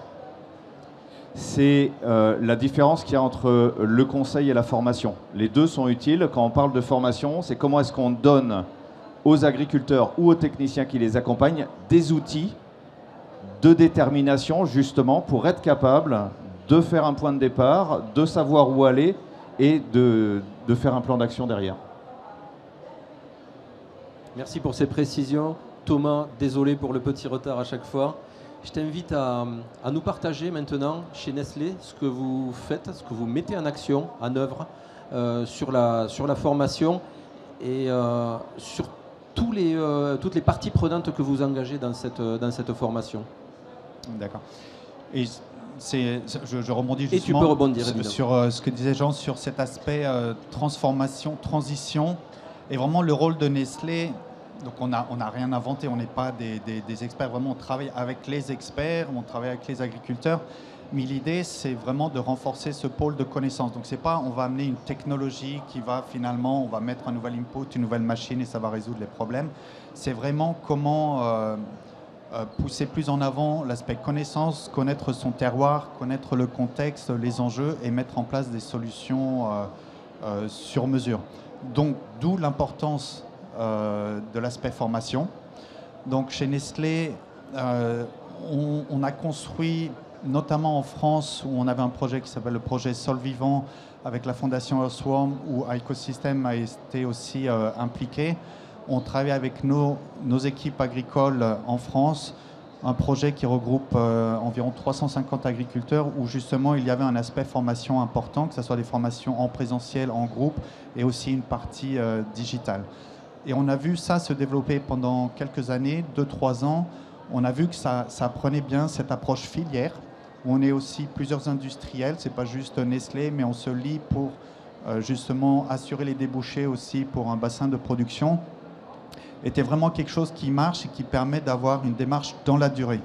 c'est la différence qu'il y a entre le conseil et la formation. Les deux sont utiles. Quand on parle de formation, c'est comment est-ce qu'on donne aux agriculteurs ou aux techniciens qui les accompagnent des outils de détermination, justement, pour être capable de faire un point de départ, de savoir où aller et de faire un plan d'action derrière. Merci pour ces précisions. Thomas, désolé pour le petit retard à chaque fois. Je t'invite à nous partager maintenant chez Nestlé ce que vous faites, ce que vous mettez en action, en œuvre sur la formation et sur toutes les parties prenantes que vous engagez dans cette formation. D'accord. Et je rebondis justement et tu peux rebondir, sur ce que disait Jean sur cet aspect transformation, transition, et vraiment le rôle de Nestlé. Donc on n'a rien inventé, on n'est pas des experts, vraiment on travaille avec les experts, on travaille avec les agriculteurs, mais l'idée c'est vraiment de renforcer ce pôle de connaissances. Donc c'est pas on va amener une technologie qui va finalement, on va mettre un nouvel input, une nouvelle machine et ça va résoudre les problèmes. C'est vraiment comment pousser plus en avant l'aspect connaissance, connaître son terroir, connaître le contexte, les enjeux et mettre en place des solutions sur mesure. Donc d'où l'importance de l'aspect formation. Donc chez Nestlé, on a construit, notamment en France, où on avait un projet qui s'appelle le projet Sol Vivant avec la fondation Earthworm, où Ecosystem a été aussi impliqué. On travaille avec nos équipes agricoles en France un projet qui regroupe environ 350 agriculteurs où justement il y avait un aspect formation important, que ce soit des formations en présentiel, en groupe et aussi une partie digitale. Et on a vu ça se développer pendant quelques années, 2-3 ans. On a vu que ça prenait bien cette approche filière, où on est aussi plusieurs industriels, c'est pas juste Nestlé, mais on se lie pour justement assurer les débouchés aussi pour un bassin de production. Était vraiment quelque chose qui marche et qui permet d'avoir une démarche dans la durée.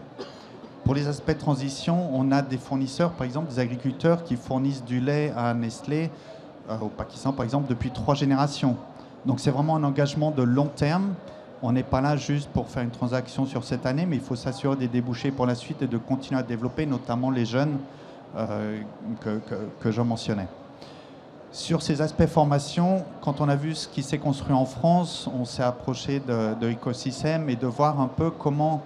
Pour les aspects de transition, on a des fournisseurs, par exemple des agriculteurs qui fournissent du lait à Nestlé au Pakistan, par exemple, depuis 3 générations. Donc c'est vraiment un engagement de long terme. On n'est pas là juste pour faire une transaction sur cette année, mais il faut s'assurer des débouchés pour la suite et de continuer à développer, notamment les jeunes que je mentionnais. Sur ces aspects formation, quand on a vu ce qui s'est construit en France, on s'est approché de l'écosystème et de voir un peu comment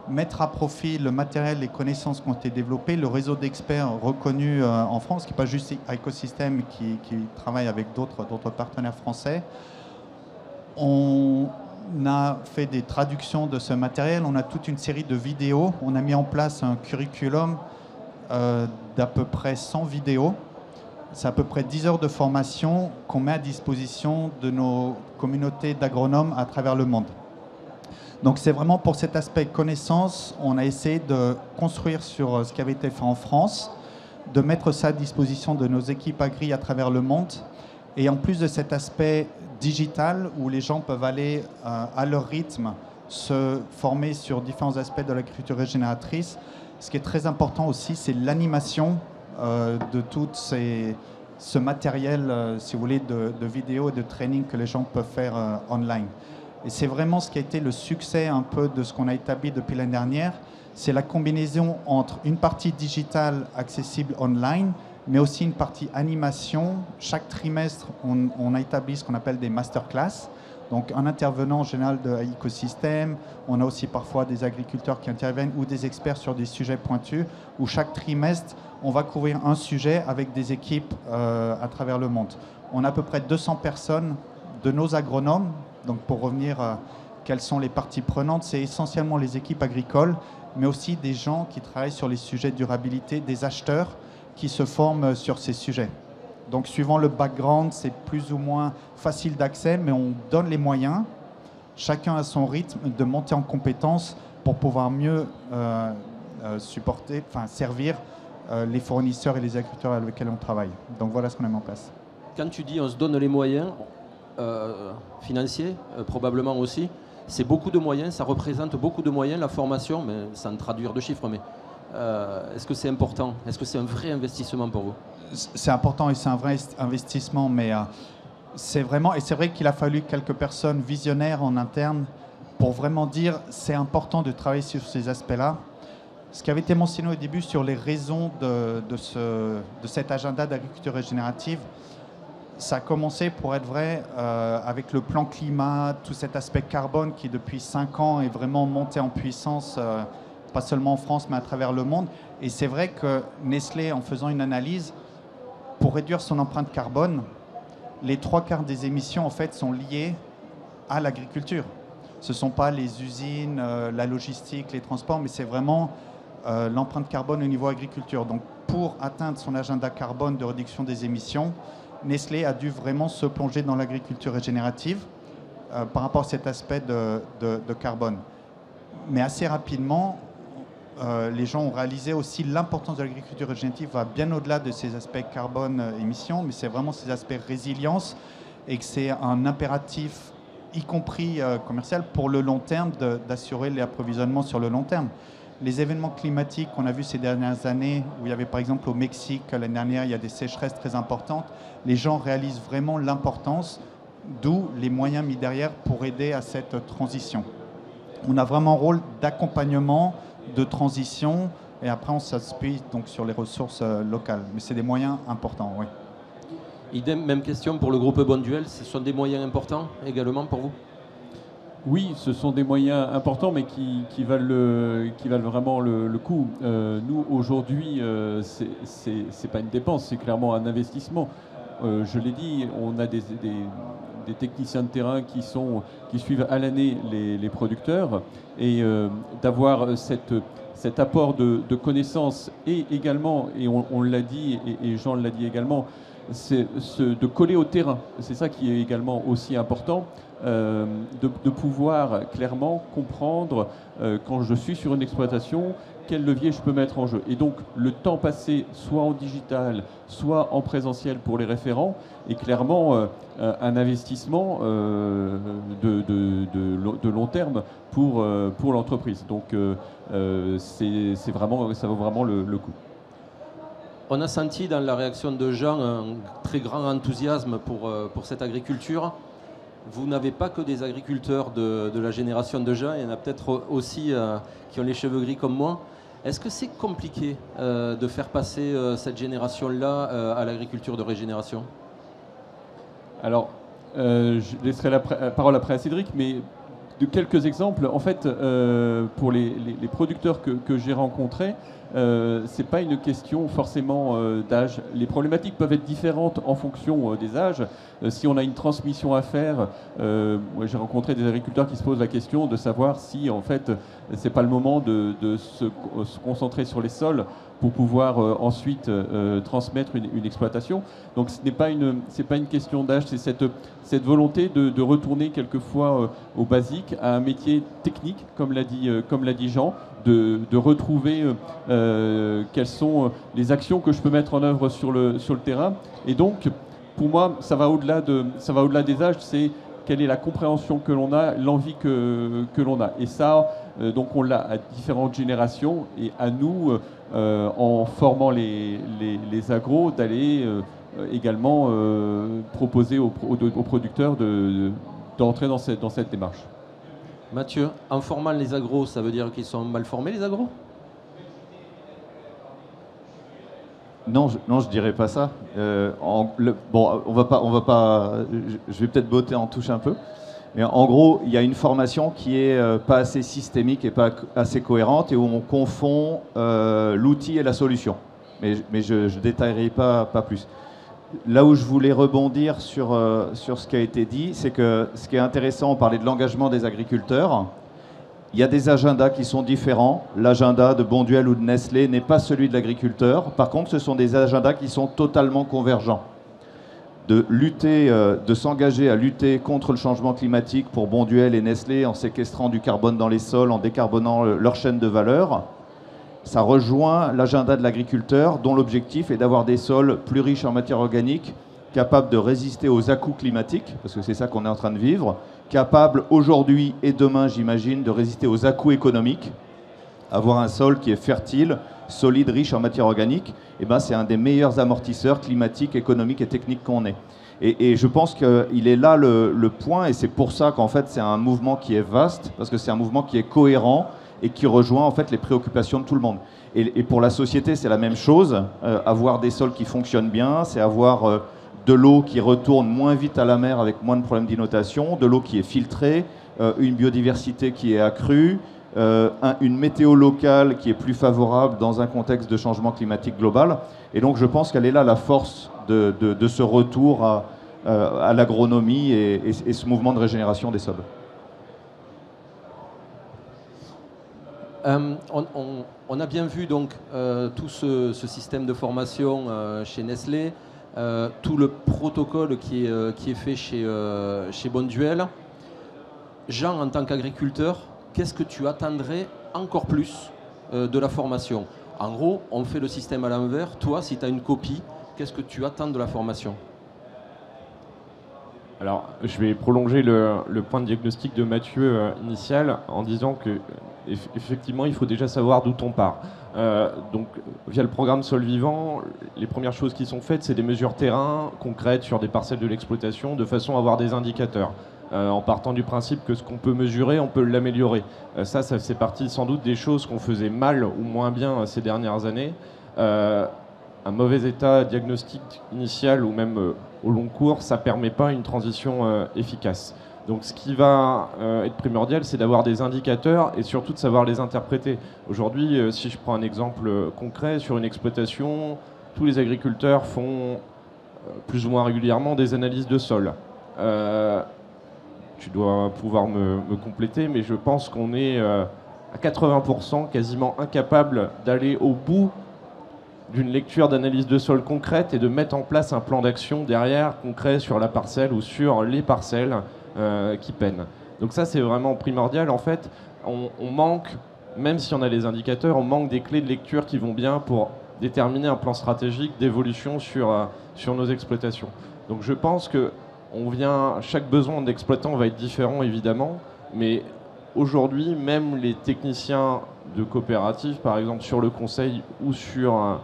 mettre à profit le matériel, les connaissances qui ont été développées, le réseau d'experts reconnus en France, qui n'est pas juste écosystème, qui travaille avec d'autres partenaires français. On a fait des traductions de ce matériel, on a toute une série de vidéos, on a mis en place un curriculum d'à peu près 100 vidéos. C'est à peu près 10 heures de formation qu'on met à disposition de nos communautés d'agronomes à travers le monde. Donc c'est vraiment pour cet aspect connaissance, on a essayé de construire sur ce qui avait été fait en France, de mettre ça à disposition de nos équipes agri à travers le monde. Et en plus de cet aspect digital où les gens peuvent aller à leur rythme se former sur différents aspects de l'agriculture régénératrice, ce qui est très important aussi, c'est l'animation de tout ce matériel, si vous voulez, de vidéos et de training que les gens peuvent faire online. Et c'est vraiment ce qui a été le succès un peu de ce qu'on a établi depuis l'année dernière, c'est la combinaison entre une partie digitale accessible online, mais aussi une partie animation. Chaque trimestre, on a établi ce qu'on appelle des masterclass. Donc un intervenant en général de l'écosystème, on a aussi parfois des agriculteurs qui interviennent ou des experts sur des sujets pointus, où chaque trimestre, on va couvrir un sujet avec des équipes à travers le monde. On a à peu près 200 personnes de nos agronomes. Donc pour revenir, quelles sont les parties prenantes, c'est essentiellement les équipes agricoles, mais aussi des gens qui travaillent sur les sujets de durabilité, des acheteurs qui se forment sur ces sujets. Donc suivant le background, c'est plus ou moins facile d'accès, mais on donne les moyens, chacun à son rythme, de monter en compétences pour pouvoir mieux servir les fournisseurs et les agriculteurs avec lesquels on travaille. Donc voilà ce qu'on a mis en place. Quand tu dis on se donne les moyens financiers, probablement aussi, c'est beaucoup de moyens, ça représente beaucoup de moyens, la formation, mais sans traduire de chiffres, mais est-ce que c'est important? Est-ce que c'est un vrai investissement pour vous? C'est important et c'est un vrai investissement, mais c'est vraiment, et c'est vrai qu'il a fallu quelques personnes visionnaires en interne pour vraiment dire c'est important de travailler sur ces aspects-là. Ce qui avait été mentionné au début sur les raisons de cet agenda d'agriculture régénérative, ça a commencé pour être vrai avec le plan climat, tout cet aspect carbone qui depuis 5 ans est vraiment monté en puissance, pas seulement en France mais à travers le monde. Et c'est vrai que Nestlé, en faisant une analyse, pour réduire son empreinte carbone, les 3/4 des émissions en fait sont liées à l'agriculture. Ce ne sont pas les usines, la logistique, les transports, mais c'est vraiment l'empreinte carbone au niveau agriculture. Donc pour atteindre son agenda carbone de réduction des émissions, Nestlé a dû vraiment se plonger dans l'agriculture régénérative par rapport à cet aspect de carbone. Mais assez rapidement, les gens ont réalisé aussi l'importance de l'agriculture régénérative va bien au-delà de ces aspects carbone émissions, mais c'est vraiment ces aspects résilience et que c'est un impératif, y compris commercial, pour le long terme, d'assurer l'approvisionnement sur le long terme. Les événements climatiques qu'on a vus ces dernières années, où il y avait par exemple au Mexique, l'année dernière, il y a des sécheresses très importantes, les gens réalisent vraiment l'importance, d'où les moyens mis derrière pour aider à cette transition. On a vraiment un rôle d'accompagnement, de transition, et après on s'appuie donc sur les ressources locales. Mais c'est des moyens importants, oui. Idem, même question pour le groupe Bonduelle, ce sont des moyens importants également pour vous? Oui, ce sont des moyens importants, mais qui valent vraiment le coup. Nous, aujourd'hui, c'est pas une dépense, c'est clairement un investissement. Je l'ai dit, on a des techniciens de terrain qui suivent à l'année les producteurs, et d'avoir cet apport de connaissances, et également, et on l'a dit, et Jean l'a dit également, c'est de coller au terrain. C'est ça qui est également aussi important, de pouvoir clairement comprendre quand je suis sur une exploitation, quel levier je peux mettre en jeu. Et donc le temps passé soit en digital, soit en présentiel pour les référents est clairement un investissement de long terme pour l'entreprise. Donc c'est vraiment, ça vaut vraiment le coup. On a senti dans la réaction de Jean un très grand enthousiasme pour cette agriculture. Vous n'avez pas que des agriculteurs de la génération de Jean, il y en a peut-être aussi qui ont les cheveux gris comme moi. Est-ce que c'est compliqué de faire passer cette génération-là à l'agriculture de régénération? Alors, je laisserai la parole après à Cédric, mais de quelques exemples. En fait, pour les producteurs que j'ai rencontrés, c'est pas une question forcément d'âge. Les problématiques peuvent être différentes en fonction des âges. Si on a une transmission à faire, moi j'ai rencontré des agriculteurs qui se posent la question de savoir si en fait c'est pas le moment de se concentrer sur les sols pour pouvoir ensuite transmettre une exploitation. Donc ce n'est pas une question d'âge, c'est cette volonté de retourner quelquefois au basique, à un métier technique, comme l'a dit Jean, de retrouver quelles sont les actions que je peux mettre en œuvre sur le terrain. Et donc, pour moi, ça va au-delà des âges, c'est quelle est la compréhension que l'on a, l'envie que l'on a. Et ça, donc on l'a à différentes générations, et à nous, en formant les agros, d'aller également proposer aux producteurs d'entrer dans cette démarche. Mathieu, en formant les agros, ça veut dire qu'ils sont mal formés, les agros? Non, je dirais pas ça. Bon, on va pas. Je vais peut-être botter en touche un peu, mais en gros, il y a une formation qui est pas assez systémique et pas assez cohérente, et où on confond l'outil et la solution. Mais je détaillerai pas plus. Là où je voulais rebondir sur ce qui a été dit, c'est que ce qui est intéressant, on parlait de l'engagement des agriculteurs. Il y a des agendas qui sont différents. L'agenda de Bonduelle ou de Nestlé n'est pas celui de l'agriculteur. Par contre, ce sont des agendas qui sont totalement convergents. De s'engager à lutter contre le changement climatique pour Bonduelle et Nestlé en séquestrant du carbone dans les sols, en décarbonant leur chaîne de valeur, ça rejoint l'agenda de l'agriculteur, dont l'objectif est d'avoir des sols plus riches en matière organique, capables de résister aux à-coups climatiques, parce que c'est ça qu'on est en train de vivre, capables aujourd'hui et demain, j'imagine, de résister aux à-coups économiques. Avoir un sol qui est fertile, solide, riche en matière organique, eh ben, c'est un des meilleurs amortisseurs climatiques, économiques et techniques qu'on ait. Et je pense qu'il est là le point, et c'est pour ça qu'en fait c'est un mouvement qui est vaste, parce que c'est un mouvement qui est cohérent et qui rejoint en fait les préoccupations de tout le monde. Et pour la société, c'est la même chose. Avoir des sols qui fonctionnent bien, c'est avoir de l'eau qui retourne moins vite à la mer avec moins de problèmes d'inondation, de l'eau qui est filtrée, une biodiversité qui est accrue, une météo locale qui est plus favorable dans un contexte de changement climatique global. Et donc je pense qu'elle est là la force de ce retour à l'agronomie et ce mouvement de régénération des sols. On a bien vu donc tout ce système de formation chez Nestlé, tout le protocole qui est fait chez Bonduelle. Jean, en tant qu'agriculteur, qu'est-ce que tu attendrais encore plus de la formation? En gros, on fait le système à l'envers. Toi, si tu as une copie, qu'est-ce que tu attends de la formation? Alors, je vais prolonger le point de diagnostic de Mathieu initial en disant que effectivement, il faut déjà savoir d'où on part. Donc, via le programme Sol Vivant, les premières choses qui sont faites, c'est des mesures terrain concrètes sur des parcelles de l'exploitation, de façon à avoir des indicateurs. En partant du principe que ce qu'on peut mesurer, on peut l'améliorer. Ça fait partie sans doute des choses qu'on faisait mal ou moins bien ces dernières années. Un mauvais état diagnostique initial ou même au long cours, ça ne permet pas une transition efficace. Donc ce qui va être primordial, c'est d'avoir des indicateurs et surtout de savoir les interpréter. Aujourd'hui, si je prends un exemple concret, sur une exploitation, tous les agriculteurs font plus ou moins régulièrement des analyses de sol. Tu dois pouvoir me compléter, mais je pense qu'on est à 80% quasiment incapable d'aller au bout d'une lecture d'analyse de sol concrète et de mettre en place un plan d'action derrière concret sur la parcelle ou sur les parcelles qui peinent. Donc ça, c'est vraiment primordial. En fait, on manque, même si on a les indicateurs, on manque des clés de lecture qui vont bien pour déterminer un plan stratégique d'évolution sur nos exploitations. Donc je pense que chaque besoin d'exploitant va être différent évidemment, mais aujourd'hui, même les techniciens de coopératives, par exemple sur le conseil ou sur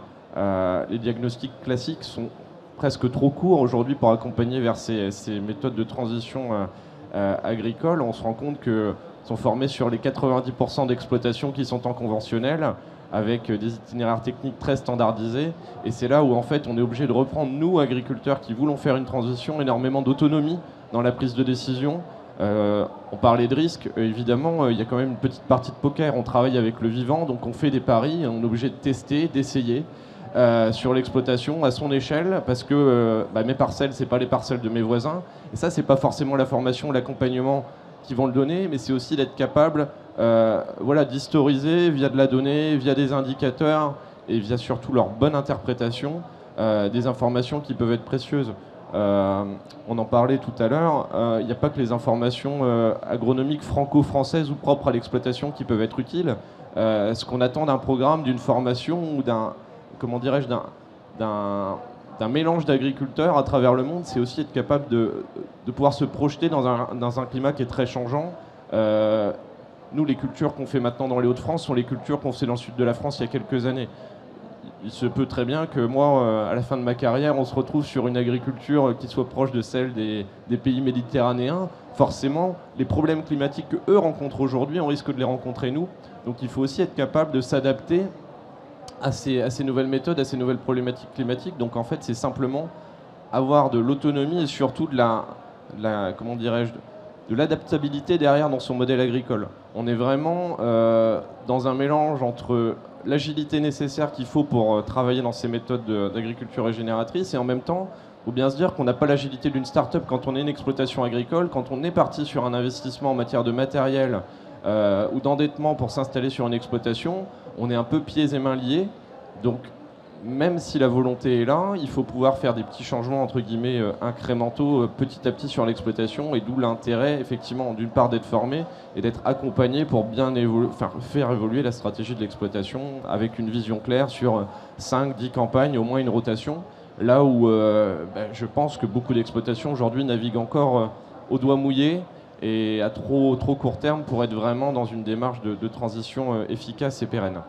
les diagnostics classiques, sont presque trop courts aujourd'hui pour accompagner vers ces méthodes de transition agricole. On se rend compte qu'ils sont formés sur les 90% d'exploitations qui sont en conventionnel, avec des itinéraires techniques très standardisés. Et c'est là où en fait on est obligé de reprendre, nous, agriculteurs qui voulons faire une transition, énormément d'autonomie dans la prise de décision. On parlait de risque, évidemment, il y a quand même une petite partie de poker. On travaille avec le vivant, donc on fait des paris, on est obligé de tester, d'essayer sur l'exploitation à son échelle, parce que mes parcelles, c'est pas les parcelles de mes voisins. Et ça, c'est pas forcément la formation, l'accompagnement qui vont le donner, mais c'est aussi d'être capable d'historiser via de la donnée, via des indicateurs et via surtout leur bonne interprétation des informations qui peuvent être précieuses. On en parlait tout à l'heure, il n'y a pas que les informations agronomiques franco-françaises ou propres à l'exploitation qui peuvent être utiles. Ce qu'on attend d'un programme, d'une formation ou d'un mélange d'agriculteurs à travers le monde, c'est aussi être capable de pouvoir se projeter dans un climat qui est très changeant. Nous, les cultures qu'on fait maintenant dans les Hauts-de-France sont les cultures qu'on faisait dans le sud de la France il y a quelques années. Il se peut très bien que moi, à la fin de ma carrière, on se retrouve sur une agriculture qui soit proche de celle des pays méditerranéens. Forcément, les problèmes climatiques qu'eux rencontrent aujourd'hui, on risque de les rencontrer nous. Donc il faut aussi être capable de s'adapter à ces nouvelles méthodes, à ces nouvelles problématiques climatiques. Donc en fait, c'est simplement avoir de l'autonomie et surtout de l'adaptabilité derrière dans son modèle agricole. On est vraiment dans un mélange entre l'agilité nécessaire qu'il faut pour travailler dans ces méthodes d'agriculture régénératrice et en même temps, il faut bien se dire qu'on n'a pas l'agilité d'une start-up quand on est une exploitation agricole, quand on est parti sur un investissement en matière de matériel ou d'endettement pour s'installer sur une exploitation, on est un peu pieds et mains liés. Donc même si la volonté est là, il faut pouvoir faire des petits changements entre guillemets incrémentaux petit à petit sur l'exploitation, et d'où l'intérêt effectivement d'une part d'être formé et d'être accompagné pour bien faire évoluer la stratégie de l'exploitation avec une vision claire sur 5-10 campagnes, au moins une rotation, là où je pense que beaucoup d'exploitations aujourd'hui naviguent encore au doigt mouillé et à trop court terme pour être vraiment dans une démarche de transition efficace et pérenne.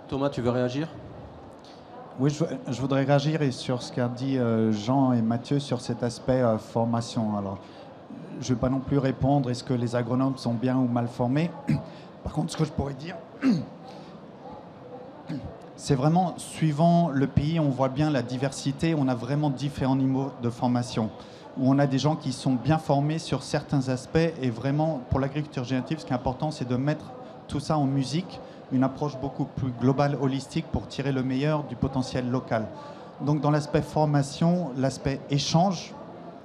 Thomas, tu veux réagir ? Oui, je voudrais réagir sur ce qu'a dit Jean et Mathieu sur cet aspect formation. Alors, je ne vais pas non plus répondre est-ce que les agronomes sont bien ou mal formés. Par contre, ce que je pourrais dire, c'est vraiment, suivant le pays, on voit bien la diversité, on a vraiment différents niveaux de formation, où on a des gens qui sont bien formés sur certains aspects, et vraiment, pour l'agriculture régénérative, ce qui est important, c'est de mettre tout ça en musique, une approche beaucoup plus globale, holistique, pour tirer le meilleur du potentiel local. Donc dans l'aspect formation, l'aspect échange,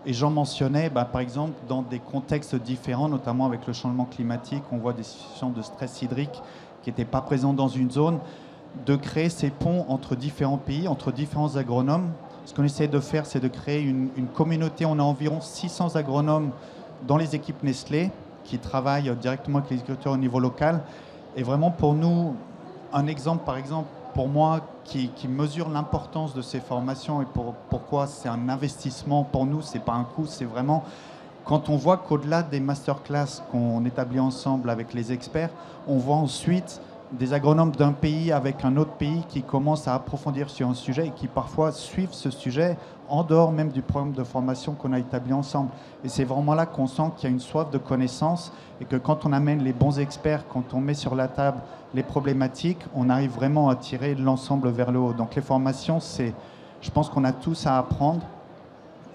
et j'en mentionnais, par exemple, dans des contextes différents, notamment avec le changement climatique, on voit des situations de stress hydrique qui n'étaient pas présentes dans une zone, de créer ces ponts entre différents pays, entre différents agronomes. Ce qu'on essaie de faire, c'est de créer une communauté. On a environ 600 agronomes dans les équipes Nestlé qui travaillent directement avec les agriculteurs au niveau local. Et vraiment pour nous, un exemple, par exemple, pour moi, qui mesure l'importance de ces formations et pourquoi c'est un investissement pour nous, c'est pas un coût, c'est vraiment quand on voit qu'au-delà des masterclass qu'on établit ensemble avec les experts, on voit ensuite des agronomes d'un pays avec un autre pays qui commencent à approfondir sur un sujet et qui parfois suivent ce sujet en dehors même du programme de formation qu'on a établi ensemble. Et c'est vraiment là qu'on sent qu'il y a une soif de connaissance et que quand on amène les bons experts, quand on met sur la table les problématiques, on arrive vraiment à tirer l'ensemble vers le haut. Donc les formations, je pense qu'on a tous à apprendre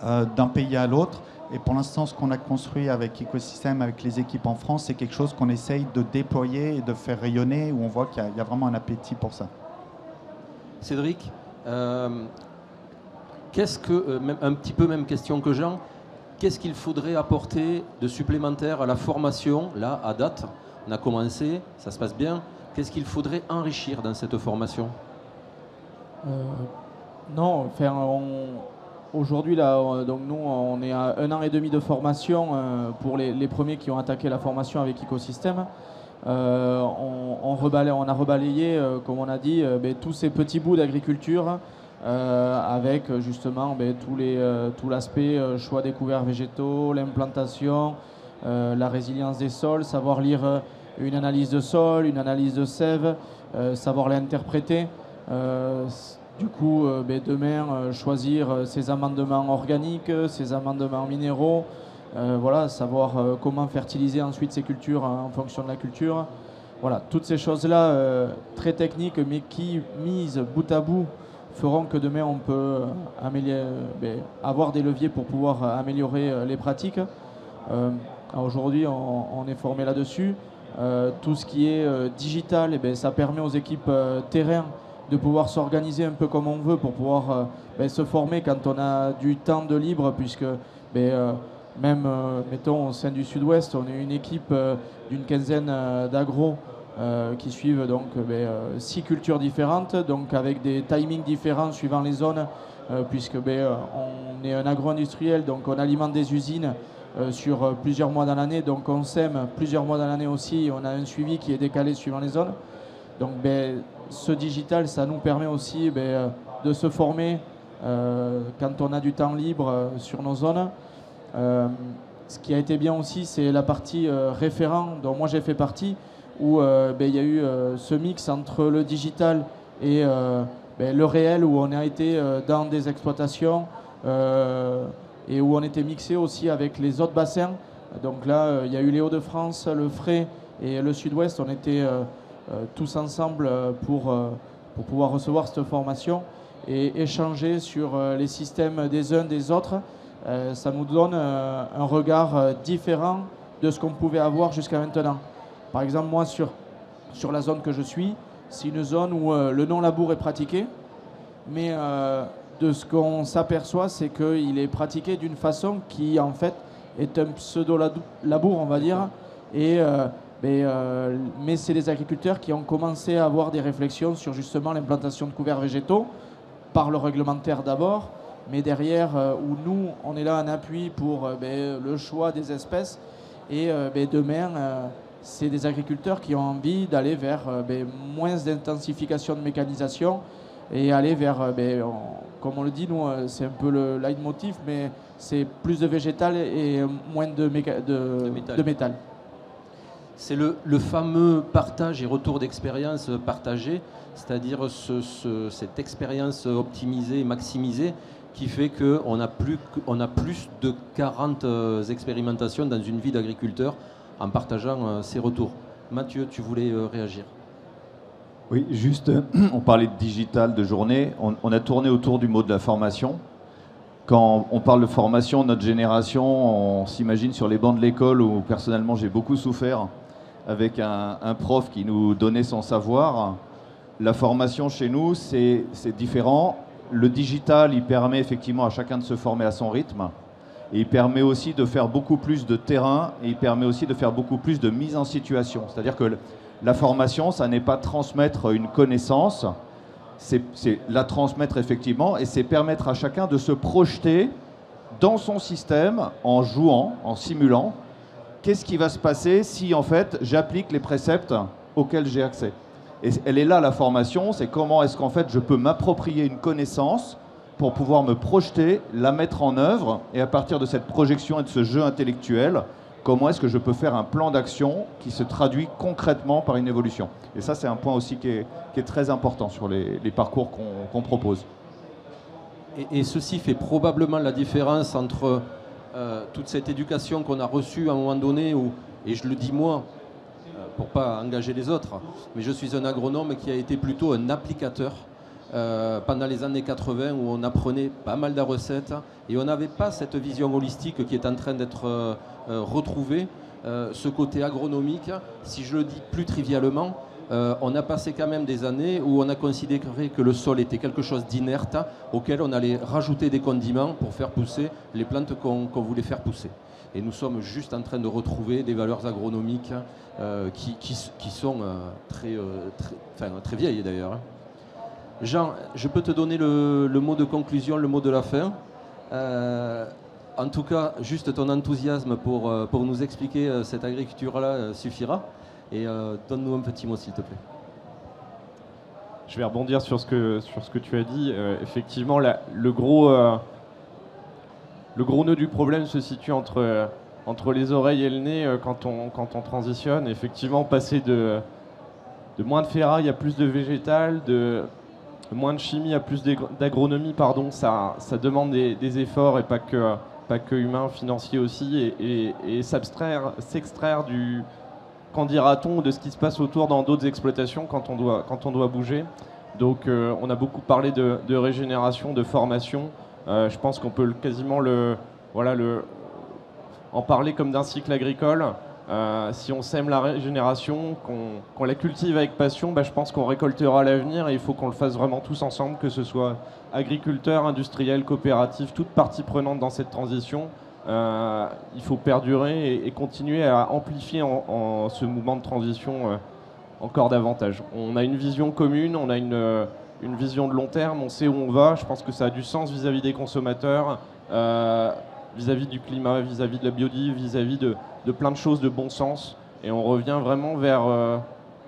d'un pays à l'autre. Et pour l'instant, ce qu'on a construit avec Ecosystem, avec les équipes en France, c'est quelque chose qu'on essaye de déployer et de faire rayonner, où on voit qu'il y a vraiment un appétit pour ça. Cédric, qu'est-ce que, un petit peu même question que Jean, qu'est-ce qu'il faudrait apporter de supplémentaire à la formation, là, à date? On a commencé, ça se passe bien. Qu'est-ce qu'il faudrait enrichir dans cette formation? Non, enfin, aujourd'hui, là, donc nous, on est à 1 an et demi de formation pour les premiers qui ont attaqué la formation avec Écosystème. On a rebalayé, comme on a dit, tous ces petits bouts d'agriculture avec justement tout l'aspect choix des couverts végétaux, l'implantation, la résilience des sols, savoir lire une analyse de sol, une analyse de sève, savoir l'interpréter. Du coup, demain, choisir ces amendements organiques, ces amendements minéraux, voilà, savoir comment fertiliser ensuite ces cultures en fonction de la culture. Voilà, toutes ces choses-là, très techniques, mais qui, mises bout à bout, feront que demain, on peut avoir des leviers pour pouvoir améliorer les pratiques. Aujourd'hui, on est formé là-dessus. Tout ce qui est digital, ça permet aux équipes terrain de pouvoir s'organiser un peu comme on veut pour pouvoir se former quand on a du temps de libre, puisque même, mettons, au sein du Sud-Ouest, on est une équipe d'une quinzaine d'agros qui suivent donc 6 cultures différentes, donc avec des timings différents suivant les zones, puisque on est un agro-industriel, donc on alimente des usines sur plusieurs mois dans l'année, donc on sème plusieurs mois dans l'année aussi, on a un suivi qui est décalé suivant les zones. Donc ce digital, ça nous permet aussi de se former quand on a du temps libre sur nos zones. Ce qui a été bien aussi, c'est la partie référent dont moi j'ai fait partie, où il y a eu ce mix entre le digital et le réel, où on a été dans des exploitations et où on était mixé aussi avec les autres bassins. Donc là, il y a eu les Hauts-de-France, le Frais et le Sud-Ouest. On était tous ensemble pour pouvoir recevoir cette formation et échanger sur les systèmes des uns des autres. Ça nous donne un regard différent de ce qu'on pouvait avoir jusqu'à maintenant. Par exemple, moi, sur la zone que je suis, c'est une zone où le non-labour est pratiqué, mais de ce qu'on s'aperçoit, c'est qu'il est pratiqué d'une façon qui, en fait, est un pseudo-labour, on va dire, mais c'est les agriculteurs qui ont commencé à avoir des réflexions sur justement l'implantation de couverts végétaux, par le réglementaire d'abord, mais derrière, où nous, on est là en appui pour le choix des espèces, et demain, c'est des agriculteurs qui ont envie d'aller vers moins d'intensification de mécanisation et aller vers, comme on le dit, nous, c'est un peu le leitmotiv, mais c'est plus de végétal et moins de métal. C'est le fameux partage et retour d'expérience partagé, c'est-à-dire cette expérience optimisée et maximisée qui fait qu'on a plus de 40 expérimentations dans une vie d'agriculteur en partageant ces retours. Mathieu, tu voulais réagir? Oui, juste, on parlait de digital, de journée. On a tourné autour du mot de la formation. Quand on parle de formation, notre génération, on s'imagine sur les bancs de l'école où personnellement j'ai beaucoup souffert avec un prof qui nous donnait son savoir. La formation chez nous, c'est différent. Le digital, il permet effectivement à chacun de se former à son rythme. Et il permet aussi de faire beaucoup plus de terrain et il permet aussi de faire beaucoup plus de mise en situation. C'est-à-dire que la formation, ça n'est pas transmettre une connaissance, c'est la transmettre effectivement et c'est permettre à chacun de se projeter dans son système en jouant, en simulant. Qu'est-ce qui va se passer si en fait j'applique les préceptes auxquels j'ai accès? Et elle est là la formation, c'est comment est-ce qu'en fait je peux m'approprier une connaissance pour pouvoir me projeter, la mettre en œuvre, et à partir de cette projection et de ce jeu intellectuel, comment est-ce que je peux faire un plan d'action qui se traduit concrètement par une évolution. Et ça, c'est un point aussi qui est très important sur les parcours qu'on propose. Et ceci fait probablement la différence entre toute cette éducation qu'on a reçue à un moment donné, et je le dis moi, pour ne pas engager les autres, mais je suis un agronome qui a été plutôt un applicateur pendant les années 80 où on apprenait pas mal de recettes et on n'avait pas cette vision holistique qui est en train d'être retrouvée, ce côté agronomique, si je le dis plus trivialement, on a passé quand même des années où on a considéré que le sol était quelque chose d'inerte auquel on allait rajouter des condiments pour faire pousser les plantes qu'on voulait faire pousser. Et nous sommes juste en train de retrouver des valeurs agronomiques qui sont très vieilles d'ailleurs. Jean, je peux te donner le mot de conclusion, le mot de la fin. En tout cas, juste ton enthousiasme pour nous expliquer cette agriculture-là suffira. Et donne-nous un petit mot, s'il te plaît. Je vais rebondir sur ce que tu as dit. Effectivement, le gros nœud du problème se situe entre les oreilles et le nez quand on transitionne. Effectivement, passer de moins de ferraille à plus de végétal, de moins de chimie à plus d'agronomie, ça demande des efforts et pas que humains, financiers aussi, et s'extraire du, qu'en dira-t-on, de ce qui se passe autour dans d'autres exploitations quand on doit bouger. Donc on a beaucoup parlé de régénération, de formation. Je pense qu'on peut quasiment en parler comme d'un cycle agricole. Si on sème la régénération, qu'on la cultive avec passion, je pense qu'on récoltera à l'avenir, et il faut qu'on le fasse vraiment tous ensemble, que ce soit agriculteurs, industriels, coopératifs, toutes parties prenantes dans cette transition. Il faut perdurer et continuer à amplifier en ce mouvement de transition encore davantage. On a une vision commune, on a une vision de long terme, on sait où on va. Je pense que ça a du sens vis-à-vis des consommateurs, vis-à-vis du climat, vis-à-vis de la biodiversité, vis-à-vis de plein de choses de bon sens. Et on revient vraiment vers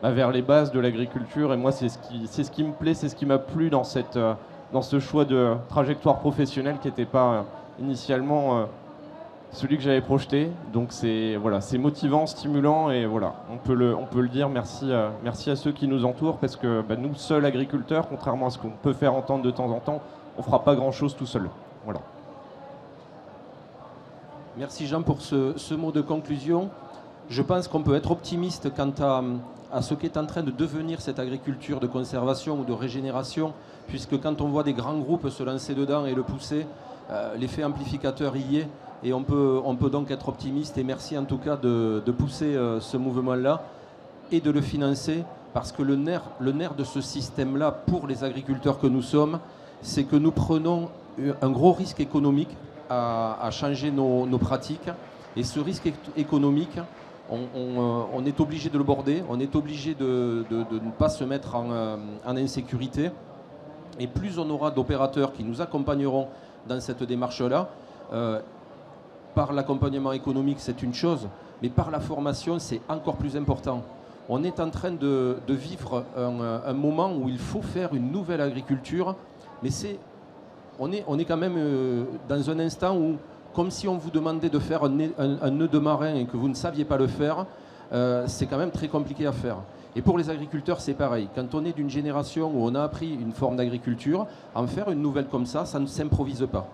les bases de l'agriculture. Et moi, c'est ce qui me plaît, c'est ce qui m'a plu dans ce choix de trajectoire professionnelle qui n'était pas initialement celui que j'avais projeté. Donc c'est motivant, stimulant, et voilà, on peut le dire. Merci à ceux qui nous entourent, parce que nous, seuls agriculteurs, contrairement à ce qu'on peut faire entendre de temps en temps, on ne fera pas grand-chose tout seul. Voilà. Merci Jean pour ce mot de conclusion. Je pense qu'on peut être optimiste quant à ce qu'est en train de devenir cette agriculture de conservation ou de régénération, puisque quand on voit des grands groupes se lancer dedans et le pousser, l'effet amplificateur y est, et on peut donc être optimiste. Et merci en tout cas de pousser ce mouvement-là et de le financer, parce que le nerf de ce système-là pour les agriculteurs que nous sommes, c'est que nous prenons un gros risque économique à changer nos pratiques, et ce risque économique, on est obligé de le border, on est obligé de ne pas se mettre en insécurité, et plus on aura d'opérateurs qui nous accompagneront dans cette démarche-là, par l'accompagnement économique c'est une chose, mais par la formation c'est encore plus important. On est en train de vivre un moment où il faut faire une nouvelle agriculture, mais on est quand même dans un instant où, comme si on vous demandait de faire un nœud de marin et que vous ne saviez pas le faire, c'est quand même très compliqué à faire. Et pour les agriculteurs, c'est pareil. Quand on est d'une génération où on a appris une forme d'agriculture, en faire une nouvelle comme ça ne s'improvise pas.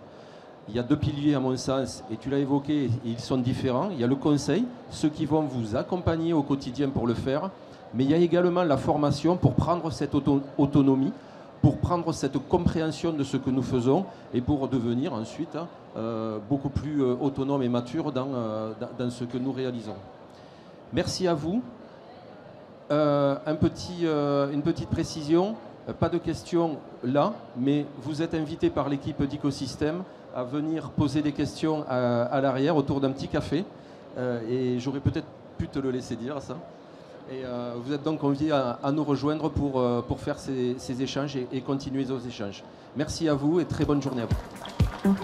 Il y a deux piliers à mon sens, et tu l'as évoqué, et ils sont différents. Il y a le conseil, ceux qui vont vous accompagner au quotidien pour le faire, mais il y a également la formation pour prendre cette autonomie, pour prendre cette compréhension de ce que nous faisons, et pour devenir ensuite beaucoup plus autonome et mature dans ce que nous réalisons. Merci à vous. Une petite précision, pas de questions là, mais vous êtes invités par l'équipe d'Écosystème à venir poser des questions à l'arrière autour d'un petit café, et j'aurais peut-être pu te le laisser dire ça. Et vous êtes donc conviés à nous rejoindre pour faire ces échanges et continuer nos échanges. Merci à vous et très bonne journée à vous.